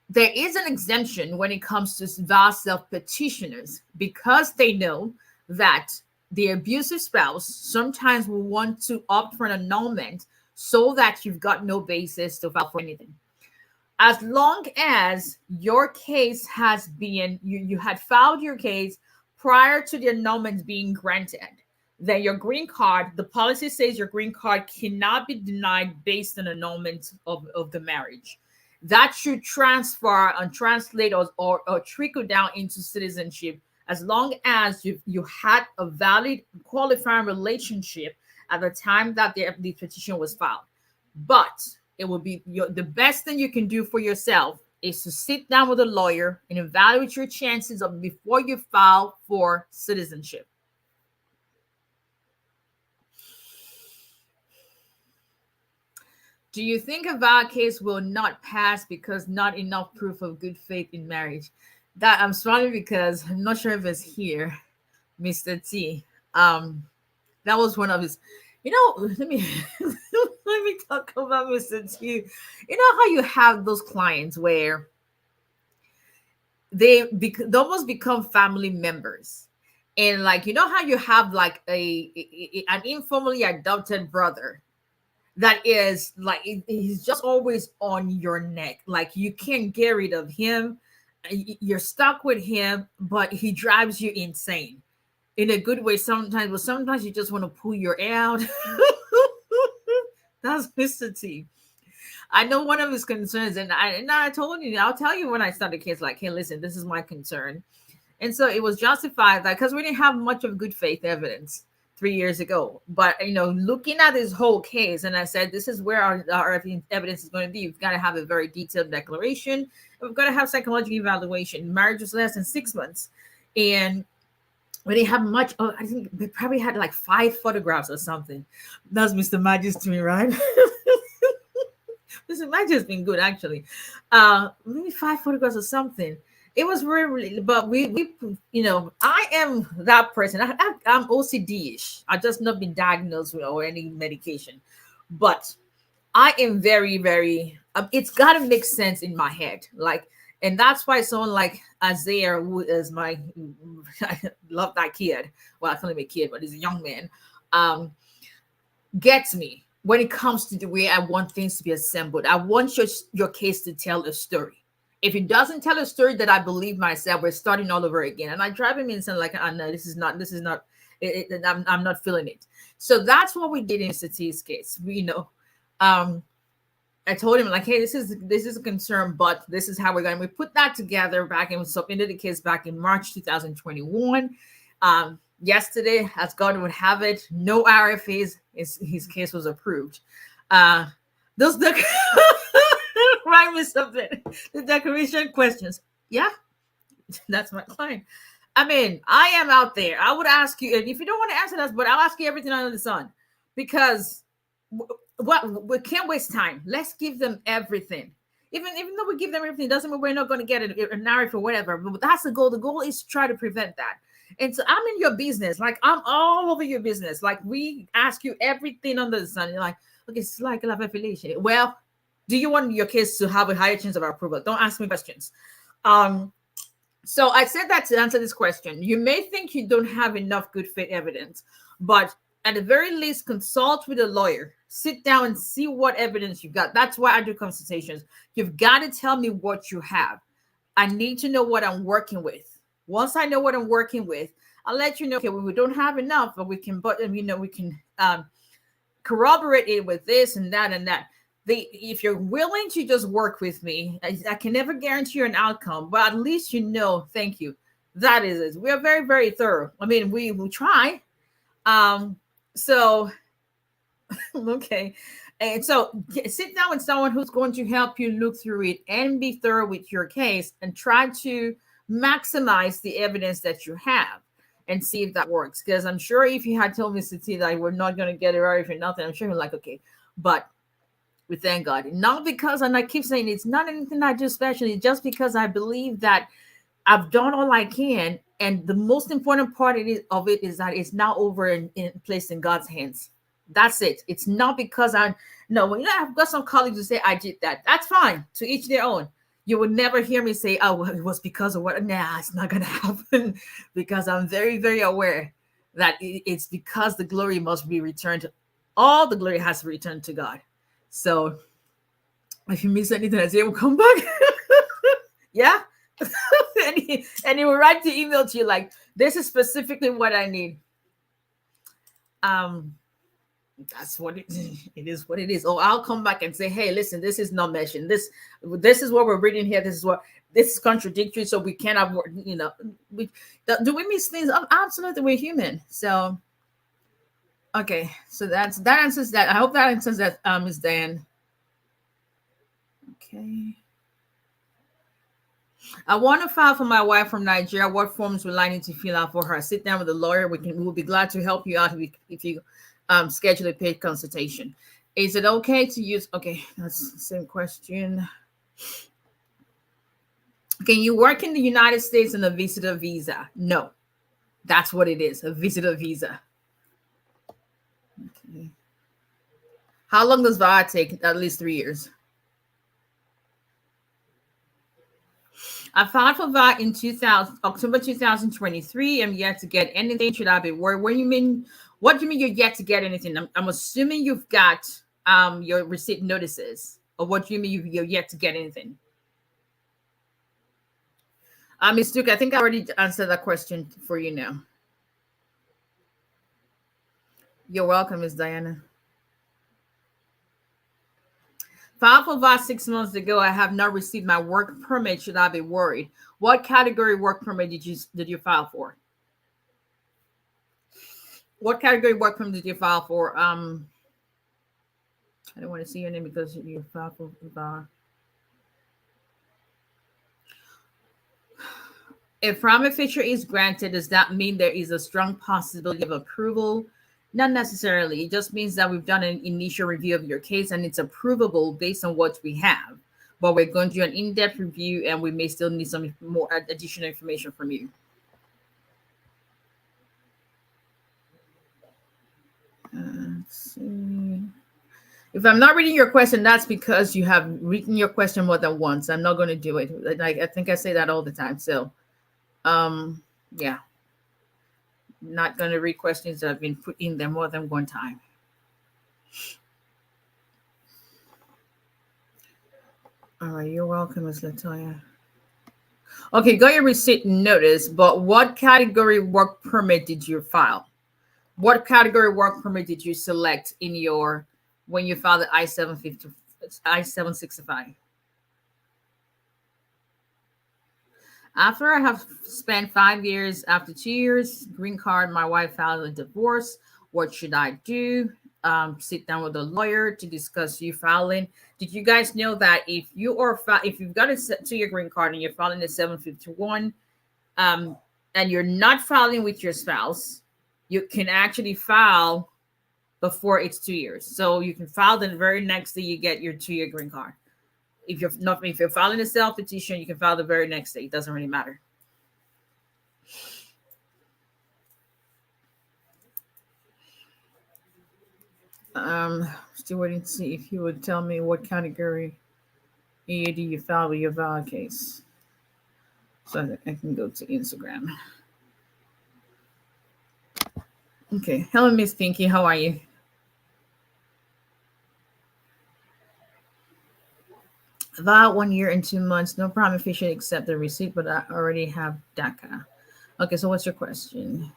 There is an exemption when it comes to vow self petitioners because they know that the abusive spouse sometimes will want to opt for an annulment so that you've got no basis to file for anything. As long as your case has been, you had filed your case prior to the annulment being granted, then your green card, the policy says your green card cannot be denied based on annulment of the marriage. That should transfer and translate or trickle down into citizenship as long as you had a valid qualifying relationship at the time that the petition was filed. But it will be the best thing you can do for yourself is to sit down with a lawyer and evaluate your chances of before you file for citizenship. Do you think a valid case will not pass because not enough proof of good faith in marriage? That I'm smiling because I'm not sure if it's here, Mr. T. That was one of his. Let me let me talk about Mr. T. You know how you have those clients where they almost become family members, and like how you have like an informally adopted brother that is like he's just always on your neck. Like you can't get rid of him. You're stuck with him, but he drives you insane in a good way sometimes, but sometimes you just want to pull your hair out. That's Mr. T. I know one of his concerns, and I told you, I'll tell you when I started the case, like, hey, listen, this is my concern. And so it was justified that because we didn't have much of good faith evidence 3 years ago. But looking at this whole case, and I said, this is where our evidence is going to be. We've got to have a very detailed declaration. We've got to have psychological evaluation. Marriage was less than 6 months, and we didn't have much. Oh, I think we probably had like 5 photographs or something. That's Mr. Magis to me, right? Mr. Magis has been good, actually. Maybe 5 photographs or something. It was really, but we I am that person. I'm OCD-ish. I just not been diagnosed with or any medication, but I am very, very. It's got to make sense in my head, like, and that's why someone like Isaiah, who is my, I love that kid. Well, I call him a kid, but he's a young man. Gets me when it comes to the way I want things to be assembled. I want your case to tell a story. If it doesn't tell a story that I believe myself, we're starting all over again. And I drive him insane, like, no, this is not, I'm not feeling it. So that's what we did in Sati's case. I told him, like, hey, this is a concern, but this is how we're going. We put that together back and submitted the case back in March 2021. Yesterday, as God would have it, no RFAs. His case was approved. Those remind me something. The declaration questions. Yeah, that's my client. I mean, I am out there. I would ask you, and if you don't want to answer that, but I'll ask you everything under the sun, because we can't waste time. Let's give them everything. Even though we give them everything, it doesn't mean we're not going to get a narrative or whatever. But that's the goal. The goal is to try to prevent that. And so I'm in your business. Like, I'm all over your business. Like, we ask you everything under the sun. You're like, okay, it's like a affiliation. Well, do you want your case to have a higher chance of approval? Don't ask me questions. So I said that to answer this question. You may think you don't have enough good faith evidence, but at the very least, consult with a lawyer. Sit down and see what evidence you got. That's why I do consultations. You've got to tell me what you have. I need to know what I'm working with. Once I know what I'm working with, I'll let you know, okay, well, we don't have enough, but we can, we can corroborate it with this and that and that. If you're willing to just work with me, I can never guarantee you an outcome, but at least you know, thank you. That is it. We are very, very thorough. I mean, we will try. So, okay. And so sit down with someone who's going to help you look through it and be thorough with your case and try to maximize the evidence that you have and see if that works. Because I'm sure if you had told me, Sati, that we're not going to get it right for nothing, I'm sure you're like, okay, but we thank God. Not because, and I keep saying it's not anything I do specially, just because I believe that I've done all I can. And the most important part of it is that it's now over and placed in God's hands. That's it. It's not because I've got some colleagues who say I did that. That's fine. To each their own. You would never hear me say, oh, well, it was because of what. Nah, it's not going to happen, because I'm very, very aware that it's because the glory must be returned. All the glory has to return to God. So if you miss anything, I say, we'll come back. Yeah. and he will write the email to you like, this is specifically what I need. That's what it is. What it is. Oh, I'll come back and say, hey, listen, this is not meshing. This is what we're reading here. This is contradictory. So we cannot, do we miss things? Absolutely, we're human. So, okay. So that answers that. I hope that answers that, Ms. Diane. Okay. I want to file for my wife from Nigeria. What forms will I need to fill out for her? Sit down with a lawyer. We'll be glad to help you out if you schedule a paid consultation. Is it okay to use? Okay, that's the same question. Can you work in the United States on a visitor visa? No, that's what it is, a visitor visa. Okay. How long does VA take? At least 3 years. I filed for VA in October 2023. I'm yet to get anything. Should I be worried? What do you mean you're yet to get anything? I'm assuming you've got your receipt notices. Or what do you mean you're yet to get anything? Ms. Duke, I think I already answered that question for you now. You're welcome, Ms. Diana. Filed for VA 6 months ago. I have not received my work permit. Should I be worried? What category work permit did you file for? What category work permit did you file for? I don't want to see your name because you filed for VA. If prima facie is granted, does that mean there is a strong possibility of approval? Not necessarily. It just means that we've done an initial review of your case and it's approvable based on what we have. But we're going to do an in-depth review and we may still need some more additional information from you. Let's see. If I'm not reading your question, that's because you have written your question more than once. I'm not going to do it. I think I say that all the time. So, yeah. Not going to read questions that have been put in there more than one time. All right, you're welcome, Ms. Latoya. Okay, got your receipt notice, but what category work permit did you file? What category work permit did you select when you filed the I-765? After I have spent 5 years, after 2 years, green card, my wife filed a divorce. What should I do? Sit down with a lawyer to discuss you filing. Did you guys know that if you've got a 2-year green card and you're filing a 751, and you're not filing with your spouse, you can actually file before it's 2 years. So you can file the very next day you get your 2-year green card. If you're filing a self petition, you can file the very next day. It doesn't really matter. Still waiting to see if you would tell me what category EAD you filed with your VA case, so that I can go to Instagram. Okay. Hello, Miss Pinky. How are you? About 1 year and 2 months. No problem if you should accept the receipt, but I already have DACA. Okay, so what's your question?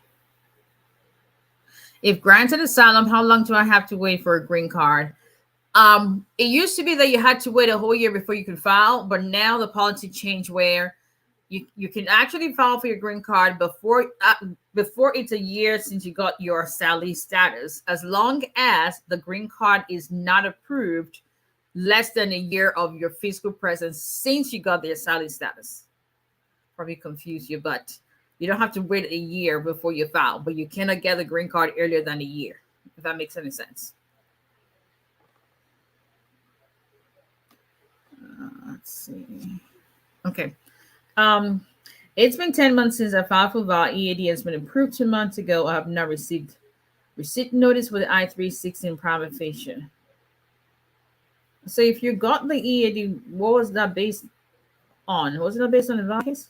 If granted asylum, how long do I have to wait for a green card? It used to be that you had to wait a whole year before you could file, but now the policy changed where you can actually file for your green card before it's a year since you got your SALI status, as long as the green card is not approved less than a year of your physical presence since you got the SALI status. Probably confuse you, but you don't have to wait a year before you file, but you cannot get the green card earlier than a year, if that makes any sense. Let's see. Okay. It's been 10 months since I filed for VAL. EAD has been approved 2 months ago. I have not received receipt notice for the I-360 private facial. So if you got the EAD, what was that based on? Was it based on the VAL case?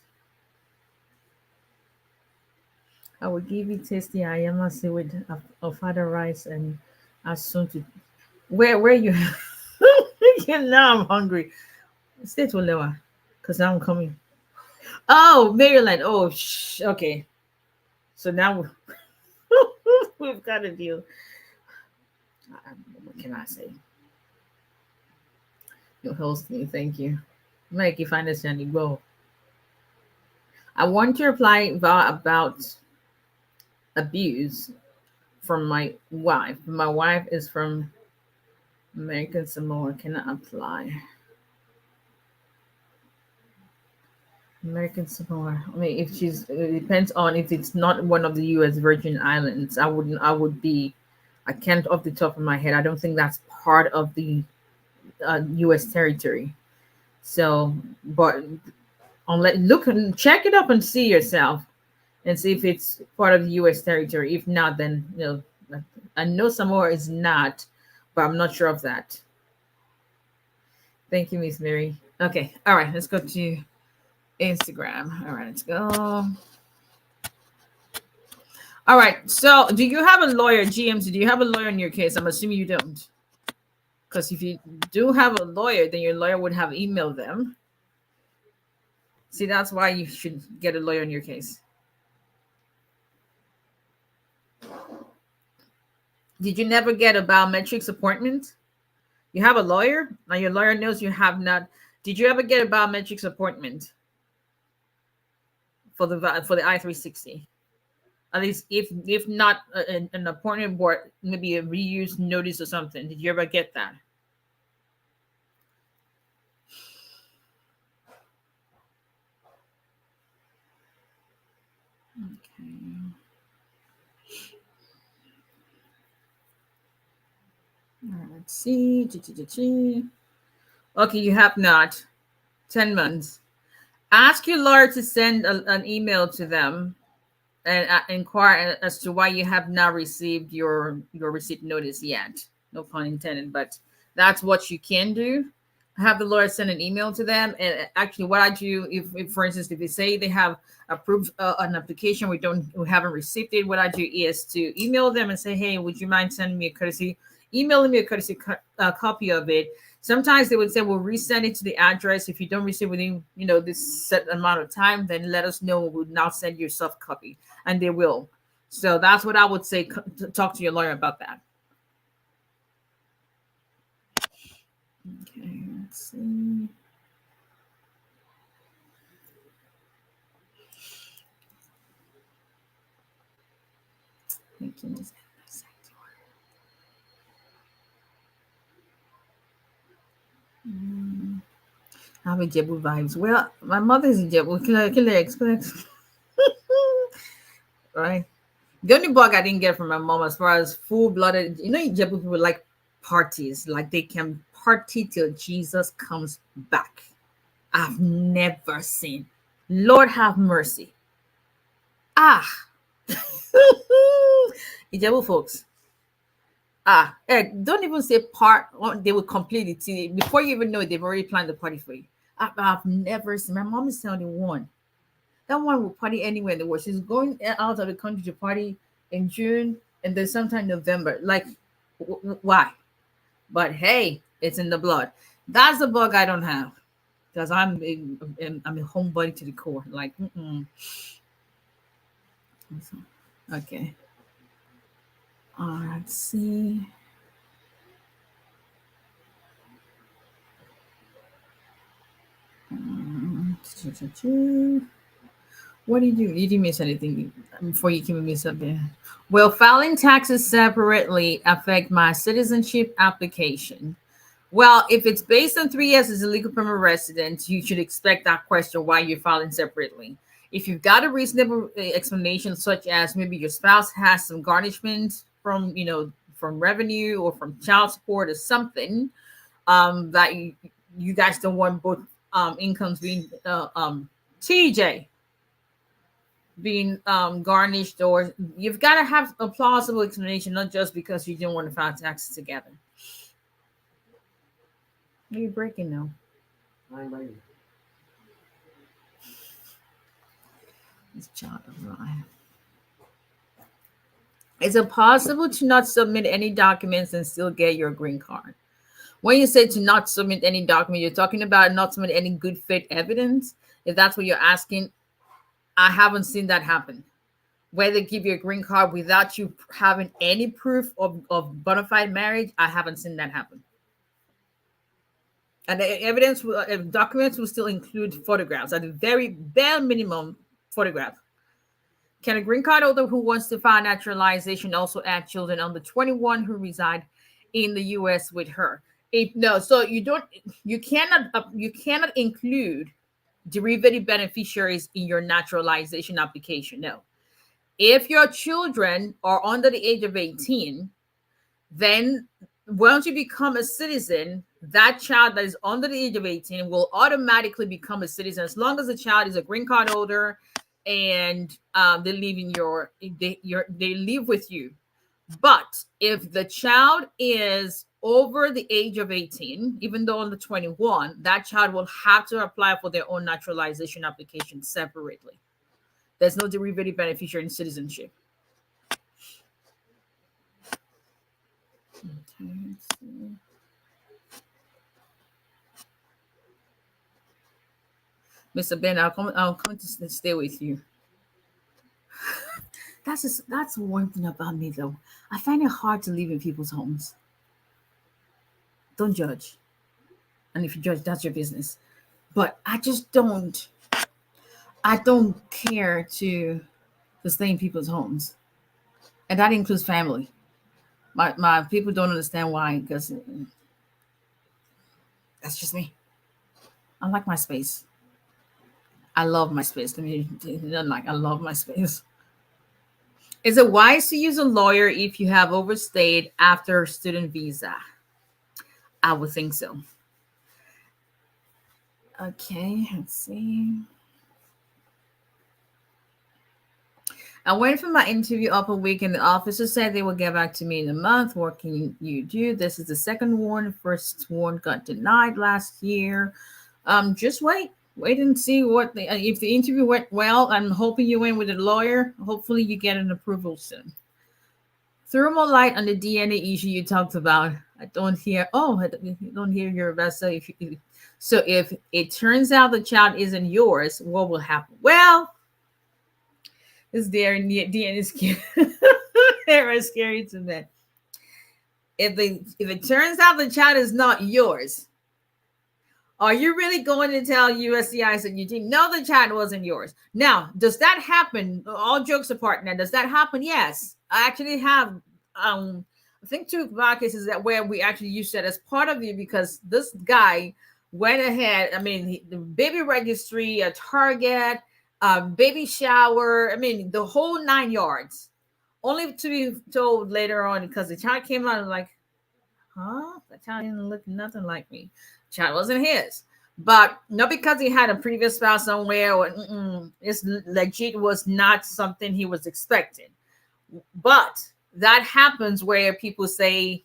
I will give you tasty I am not say with a father rice and as soon to where you now I'm hungry. Stay to lower because now I'm coming. Oh, Maryland. Oh, okay. So now we've got a deal. What can I say? Your host me, thank you. Make you find us Sandy Go. I want to reply about abuse from my wife. My wife is from American Samoa. Can I apply? American Samoa. I mean, if she's, it depends on if it's not one of the U.S. Virgin Islands. I wouldn't. I would be. I can't off the top of my head. I don't think that's part of the U.S. territory. So, but look and check it up and see yourself, and see if it's part of the U.S. territory. If not, then I know Samoa is not, but I'm not sure of that. Thank you, Miss Mary. Okay, all right. Let's go to Instagram. All right, let's go. All right. So, do you have a lawyer, GMC? Do you have a lawyer in your case? I'm assuming you don't. Because if you do have a lawyer, then your lawyer would have emailed them. See, that's why you should get a lawyer in your case. Did you never get a biometrics appointment? You have a lawyer? Now your lawyer knows you have not. Did you ever get a biometrics appointment for the I-360? At least if not an appointment board, maybe a reuse notice or something. Did you ever get that? Okay. Let's see. Okay, you have not. 10 months. Ask your lawyer to send an email to them and inquire as to why you have not received your receipt notice yet. No pun intended, but that's what you can do. Have the lawyer send an email to them. And actually, what I do, if for instance, if they say they have approved an application, we haven't received it, what I do is to email them and say, hey, would you mind sending me emailing me a courtesy copy of it? Sometimes they would say, we'll resend it to the address. If you don't receive within, this set amount of time, then let us know. We'll now send you a soft copy, and they will. So that's what I would say. Talk to your lawyer about that. Okay, let's see. Thank you, Ms. I have a Jebu vibes. Well, my mother is a Jebu. Can I expect? Right. The only bug I didn't get from my mom as far as full-blooded, Jebu people like parties. Like they can party till Jesus comes back. I've never seen. Lord have mercy. Ijebu folks. Don't even say part. They will complete it. Before you even know it, they've already planned the party for you. I've never seen. My mom is the only one. That one will party anywhere in the world. She's going out of the country to party in June. and then sometime November. Like, why? But hey, it's in the blood. That's the bug I don't have because I'm a homebody to the core. Like, okay. Let's see. What do you do? You didn't miss anything before you came and miss something. Will filing taxes separately affect my citizenship application? Well, if it's based on 3 years as a legal permanent resident, you should expect that question why you're filing separately. If you've got a reasonable explanation, such as maybe your spouse has some garnishment from, from revenue or from child support or something, that you guys don't want both incomes being TJ being garnished, or you've got to have a plausible explanation, not just because you didn't want to file taxes together. What are you breaking now? I'm ready. This child of mine. Is it possible to not submit any documents and still get your green card? When you say to not submit any document, you're talking about not submit any good faith evidence. If that's what you're asking, I haven't seen that happen. Where they give you a green card without you having any proof of bona fide marriage, I haven't seen that happen. And the evidence, documents will still include photographs, at the very bare minimum, photograph. Can a green card holder who wants to file naturalization also add children under 21 who reside in the U.S. with her? No, so you cannot include derivative beneficiaries in your naturalization application. No. If your children are under the age of 18, then once you become a citizen, that child that is under the age of 18 will automatically become a citizen as long as the child is a green card holder and they live in they live with you. But if the child is over the age of 18, even though under 21, that child will have to apply for their own naturalization application separately. There's no derivative beneficiary in citizenship. Okay, let's see. Mr. Ben, I'll come to stay with you. That's one thing about me, though. I find it hard to live in people's homes. Don't judge. And if you judge, that's your business. But I just don't. I don't care to stay in people's homes. And that includes family. My people don't understand why, because that's just me. I like my space. I love my space. I love my space. Is it wise to use a lawyer if you have overstayed after student visa? I would think so. Okay, let's see. I went for my interview up a week and the officer said they will get back to me in a month. What can you do? This is the second one. First one got denied last year. Just wait and see if the interview went well. I'm hoping you went with a lawyer. Hopefully you get an approval soon. Throw more light on the DNA issue you talked about. I don't hear your best. So if it turns out the child isn't yours, what will happen? Well, it's there in the DNA scary. They're scary to me. If it turns out the child is not yours, are you really going to tell USCIS that you didn't know the child wasn't yours? Now, does that happen? All jokes apart, now, does that happen? Yes. I actually have, I think 2 cases that where we actually used that as part of it because this guy went ahead. I mean, the baby registry, a Target, baby shower. I mean, the whole 9 yards. Only to be told later on because the child came out and like, huh? The child didn't look nothing like me. The child wasn't his. But not because he had a previous spouse somewhere or it's legit was not something he was expecting. But that happens where people say,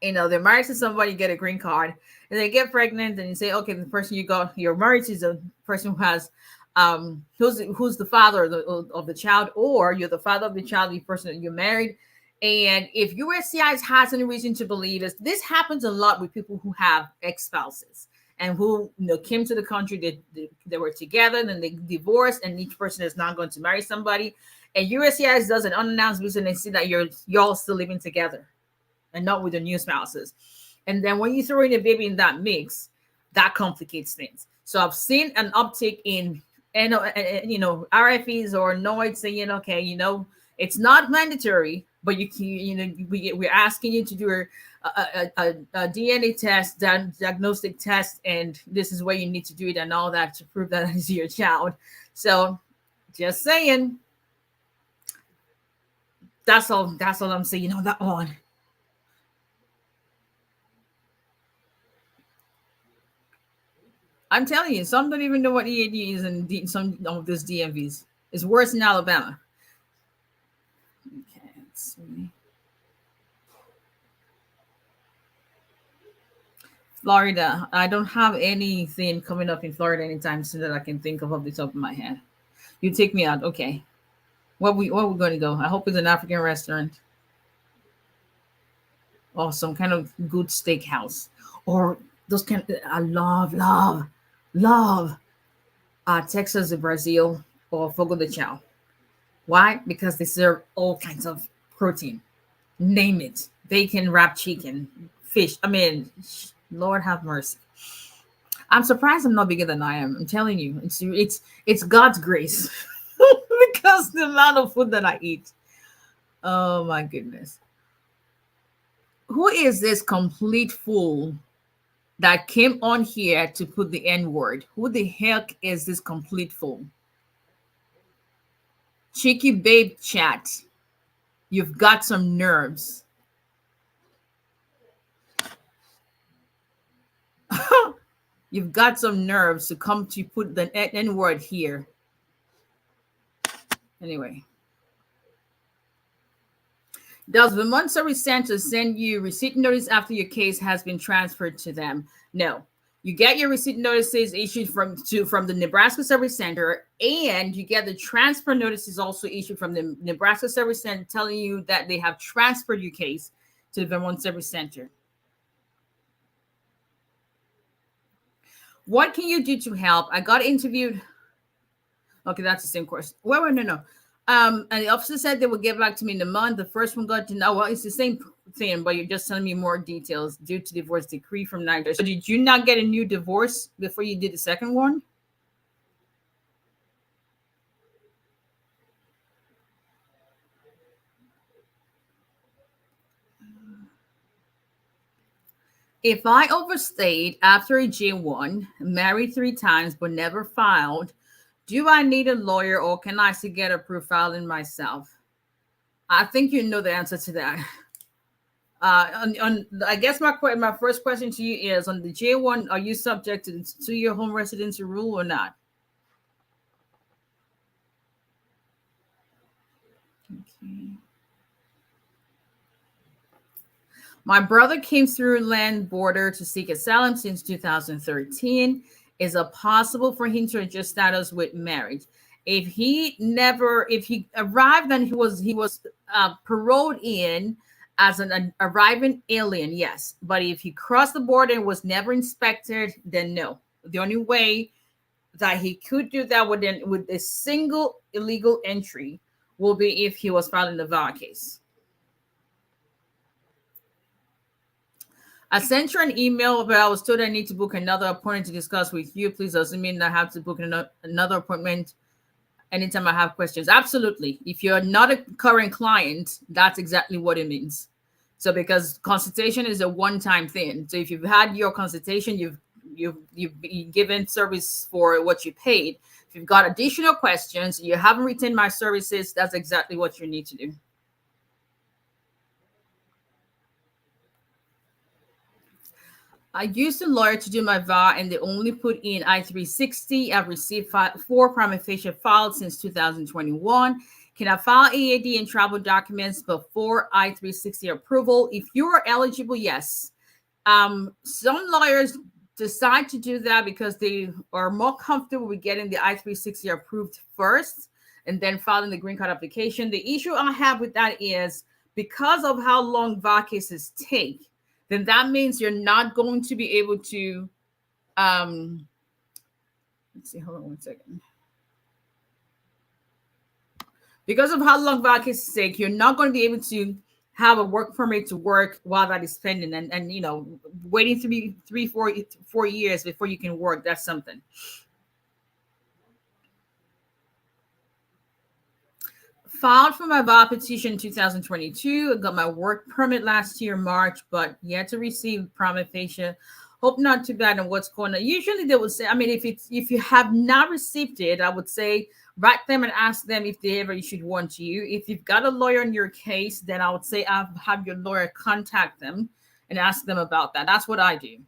they're married to somebody, get a green card, and they get pregnant, and you say, okay, the person you're married to is a person who has who's the father of the child, or you're the father of the child, the person that you're married. And if USCIS has any reason to believe this happens a lot with people who have ex-spouses and who came to the country, they were together, then they divorced, and each person is not going to marry somebody. And USCIS does an unannounced visit, and they see that you're all still living together and not with the new spouses. And then when you throw in a baby in that mix, that complicates things. So I've seen an uptick in RFEs or NOIDs saying, okay, it's not mandatory, but we're asking you to do a DNA test, diagnostic test, and this is where you need to do it and all that to prove that it's your child. So just saying, that's all I'm saying on that one. I'm telling you, some don't even know what EAD is in some of these DMVs. It's worse in Alabama. Okay, let's see. Florida. I don't have anything coming up in Florida anytime soon that I can think of off the top of my head. You take me out. Okay. Where we going to go? I hope it's an African restaurant. Or some kind of good steakhouse. Or those kind of, I love Texas de Brazil or Fogo de Chao. Why? Because they serve all kinds of protein. Name it. Bacon, wrapped chicken, fish. I mean, Lord have mercy. I'm surprised I'm not bigger than I am. I'm telling you, it's God's grace because the amount of food that I eat. Oh my goodness. Who is this complete fool that came on here to put the N word? Who the heck is this complete fool? Cheeky babe chat. You've got some nerves. You've got some nerves to come to put the N word here. Anyway. Does the Vermont Service Center send you receipt notice after your case has been transferred to them? No. You get your receipt notices issued from the Nebraska Service Center, and you get the transfer notices also issued from the Nebraska Service Center telling you that they have transferred your case to the Vermont Service Center. What can you do to help? I got interviewed. Okay, that's the same question. Well, no. And the officer said they would get back to me in a month. The first one got to know. Well, it's the same thing, but you're just telling me more details due to divorce decree from Nigeria. So did you not get a new divorce before you did the second one? If I overstayed after a J1, married 3 times but never filed, do I need a lawyer or can I still get approved filing myself? I think you know the answer to that. I guess my first question to you is, on the J1, are you subject to the 2-year home residency rule or not? Okay. My brother came through land border to seek asylum since 2013. Is it possible for him to adjust status with marriage? If he arrived and he was paroled in as an arriving alien, yes. But if he crossed the border and was never inspected, then no. The only way that he could do that with a single illegal entry will be if he was filing the VAR case. I sent you an email, but I was told I need to book another appointment to discuss with you. Please doesn't mean I have to book another appointment anytime I have questions. Absolutely. If you're not a current client, that's exactly what it means. So because consultation is a one-time thing. So if you've had your consultation, you've been given service for what you paid. If you've got additional questions, you haven't retained my services, that's exactly what you need to do. I used a lawyer to do my VAR and they only put in I-360. I've received 4 prima facie files since 2021. Can I file EAD and travel documents before I-360 approval? If you are eligible, yes. Some lawyers decide to do that because they are more comfortable with getting the I-360 approved first and then filing the green card application. The issue I have with that is because of how long VA cases take, then that means you're not going to be able to, let's see, hold on one second. Because of how long VA cases take, you're not going to be able to have a work permit to work while that is pending, and you know, waiting to be 4 years before you can work, that's something. Filed for my VA petition in 2022. I got my work permit last year, March, but yet to receive prima facie. Hope not too bad on what's going on. Usually they would say, I mean, if you have not received it, I would say write them and ask them if they ever issued one to you. If you've got a lawyer in your case, then I would say have your lawyer contact them and ask them about that. That's what I do.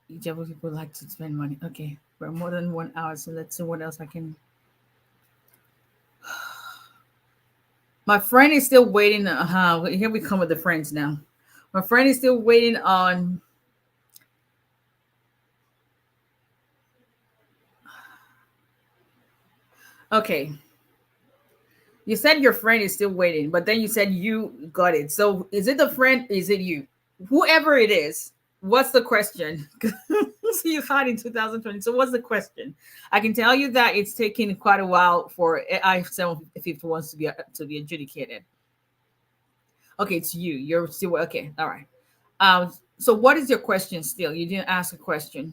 Each other people like to spend money. Okay, for more than 1 hour. So let's see what else I can. My friend is still waiting. Here we come with the friends now. My friend is still waiting on. Okay. You said your friend is still waiting, but then you said you got it. So is it the friend? Is it you? Whoever it is, what's the question? So you filed in 2020. So what's the question? I can tell you that it's taking quite a while for I-751 to be adjudicated. Okay, it's you. You're still okay. All right. So what is your question still? You didn't ask a question.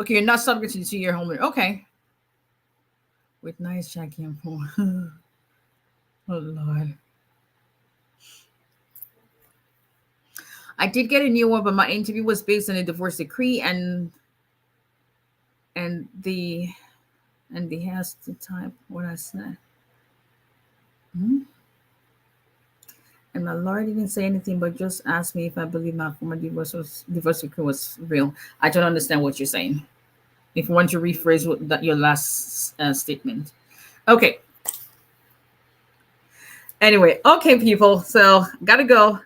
Okay, you're not subject to the 2-year home limit. Okay. With nice checking for. Oh Lord. I did get a new one, but my interview was based on a divorce decree and the has to type what I said. And my lawyer didn't say anything, but just asked me if I believe my former divorce decree was real. I don't understand what you're saying. If you want to rephrase your last statement. Okay. Anyway, okay, people. So gotta go.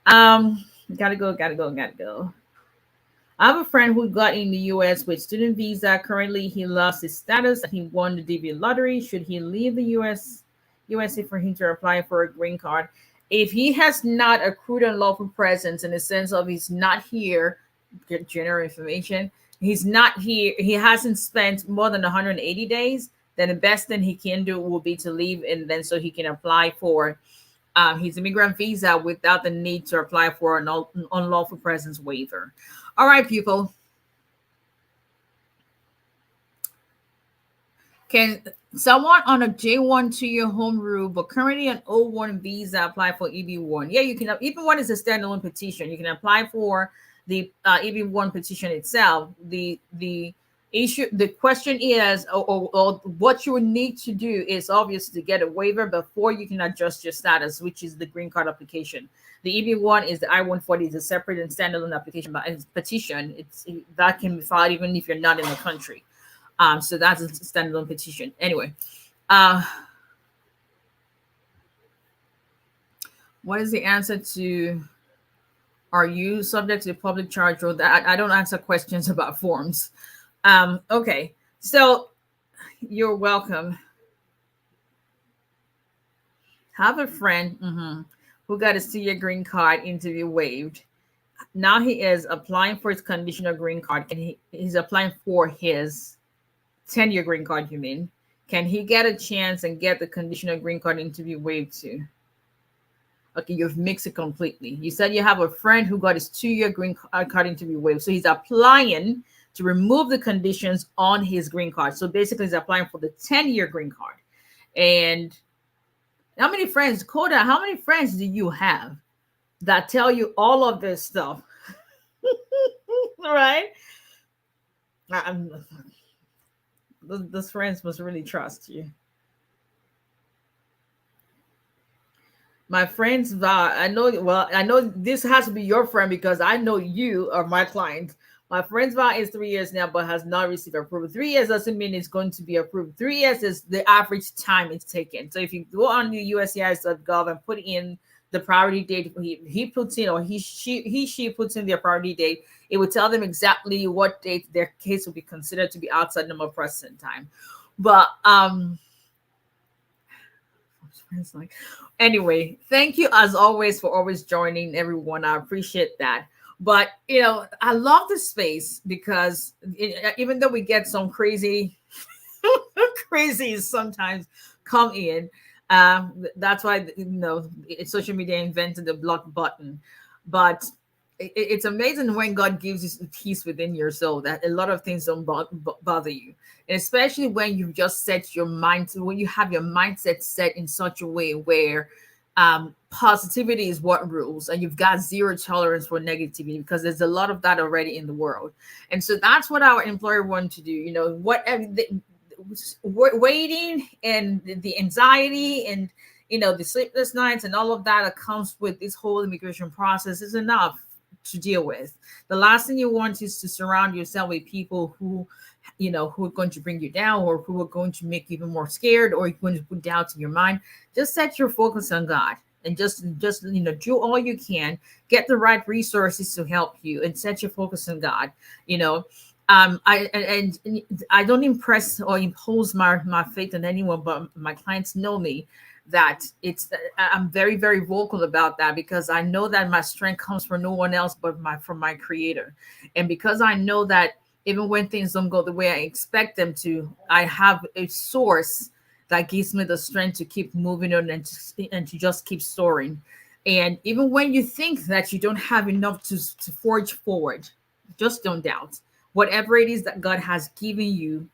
Gotta go. I have a friend who got in the U.S. with student visa. Currently, he lost his status and he won the DV lottery. Should he leave the USA for him to apply for a green card? If he has not accrued unlawful presence in the sense of he's not here, general information, he's not here, he hasn't spent more than 180 days, then the best thing he can do will be to leave, and then so he can apply for his immigrant visa without the need to apply for an unlawful presence waiver. All right, people. Can someone on a J1 2-year home rule but currently an O1 visa apply for EB1? Yeah, you can. EB1 is a standalone petition. You can apply for the EB1 petition itself. The question is, or what you would need to do is obviously to get a waiver before you can adjust your status, which is the green card application. The EB1 is the I-140, is a separate and standalone application, but it's petition. That can be filed even if you're not in the country. So that's a standalone petition. Anyway, what is the answer to? Are you subject to the public charge rule? That I don't answer questions about forms. Okay, so you're welcome. Have a friend who got a 2-year green card interview waived. Now he is applying for his conditional green card, and he's applying for his 10-year green card, you mean? Can he get a chance and get the conditional green card interview waived too? Okay, you've mixed it completely. You said you have a friend who got his 2-year green card interview waived. So he's applying to remove the conditions on his green card. So basically he's applying for the 10-year green card. And how many friends, Koda, how many friends do you have that tell you all of this stuff? Right? Those friends must really trust you. My friends, I know this has to be your friend because I know you are my client. My friend's VA is 3 years now, but has not received approval. 3 years doesn't mean it's going to be approved. 3 years is the average time it's taken. So if you go on the USCIS.gov and put in the priority date, he puts in, or she puts in their priority date, it will tell them exactly what date their case will be considered to be outside normal processing time. But anyway, thank you as always for always joining, everyone. I appreciate that. But I love this space because even though we get some crazy crazies sometimes come in, that's why social media invented the block button. But it's amazing when God gives you peace within your soul that a lot of things don't bother you, and especially when you just set your mind, when you have your mindset set in such a way where positivity is what rules, and you've got zero tolerance for negativity, because there's a lot of that already in the world. And so that's what our employer wanted to do. Whatever waiting and the anxiety and the sleepless nights and all of that comes with this whole immigration process is enough to deal with. The last thing you want is to surround yourself with people who are going to bring you down, or who are going to make you even more scared, or you're going to put doubt in your mind. Just set your focus on God, and just do all you can, get the right resources to help you, and set your focus on God. I don't impress or impose my faith on anyone, but my clients know me that I'm very, very vocal about that, because I know that my strength comes from no one else but from my Creator. And because I know that even when things don't go the way I expect them to, I have a source that gives me the strength to keep moving on and to just keep soaring. And even when you think that you don't have enough to forge forward, just don't doubt. Whatever it is that God has given you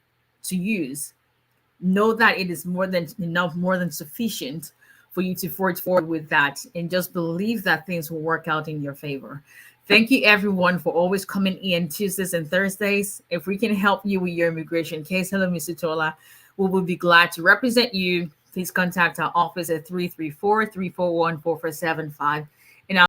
to use, know that it is more than enough, more than sufficient for you to forge forward with that, and just believe that things will work out in your favor. Thank you, everyone, for always coming in Tuesdays and Thursdays. If we can help you with your immigration case, hello, Mr. Tola, we will be glad to represent you. Please contact our office at 334-341-4475.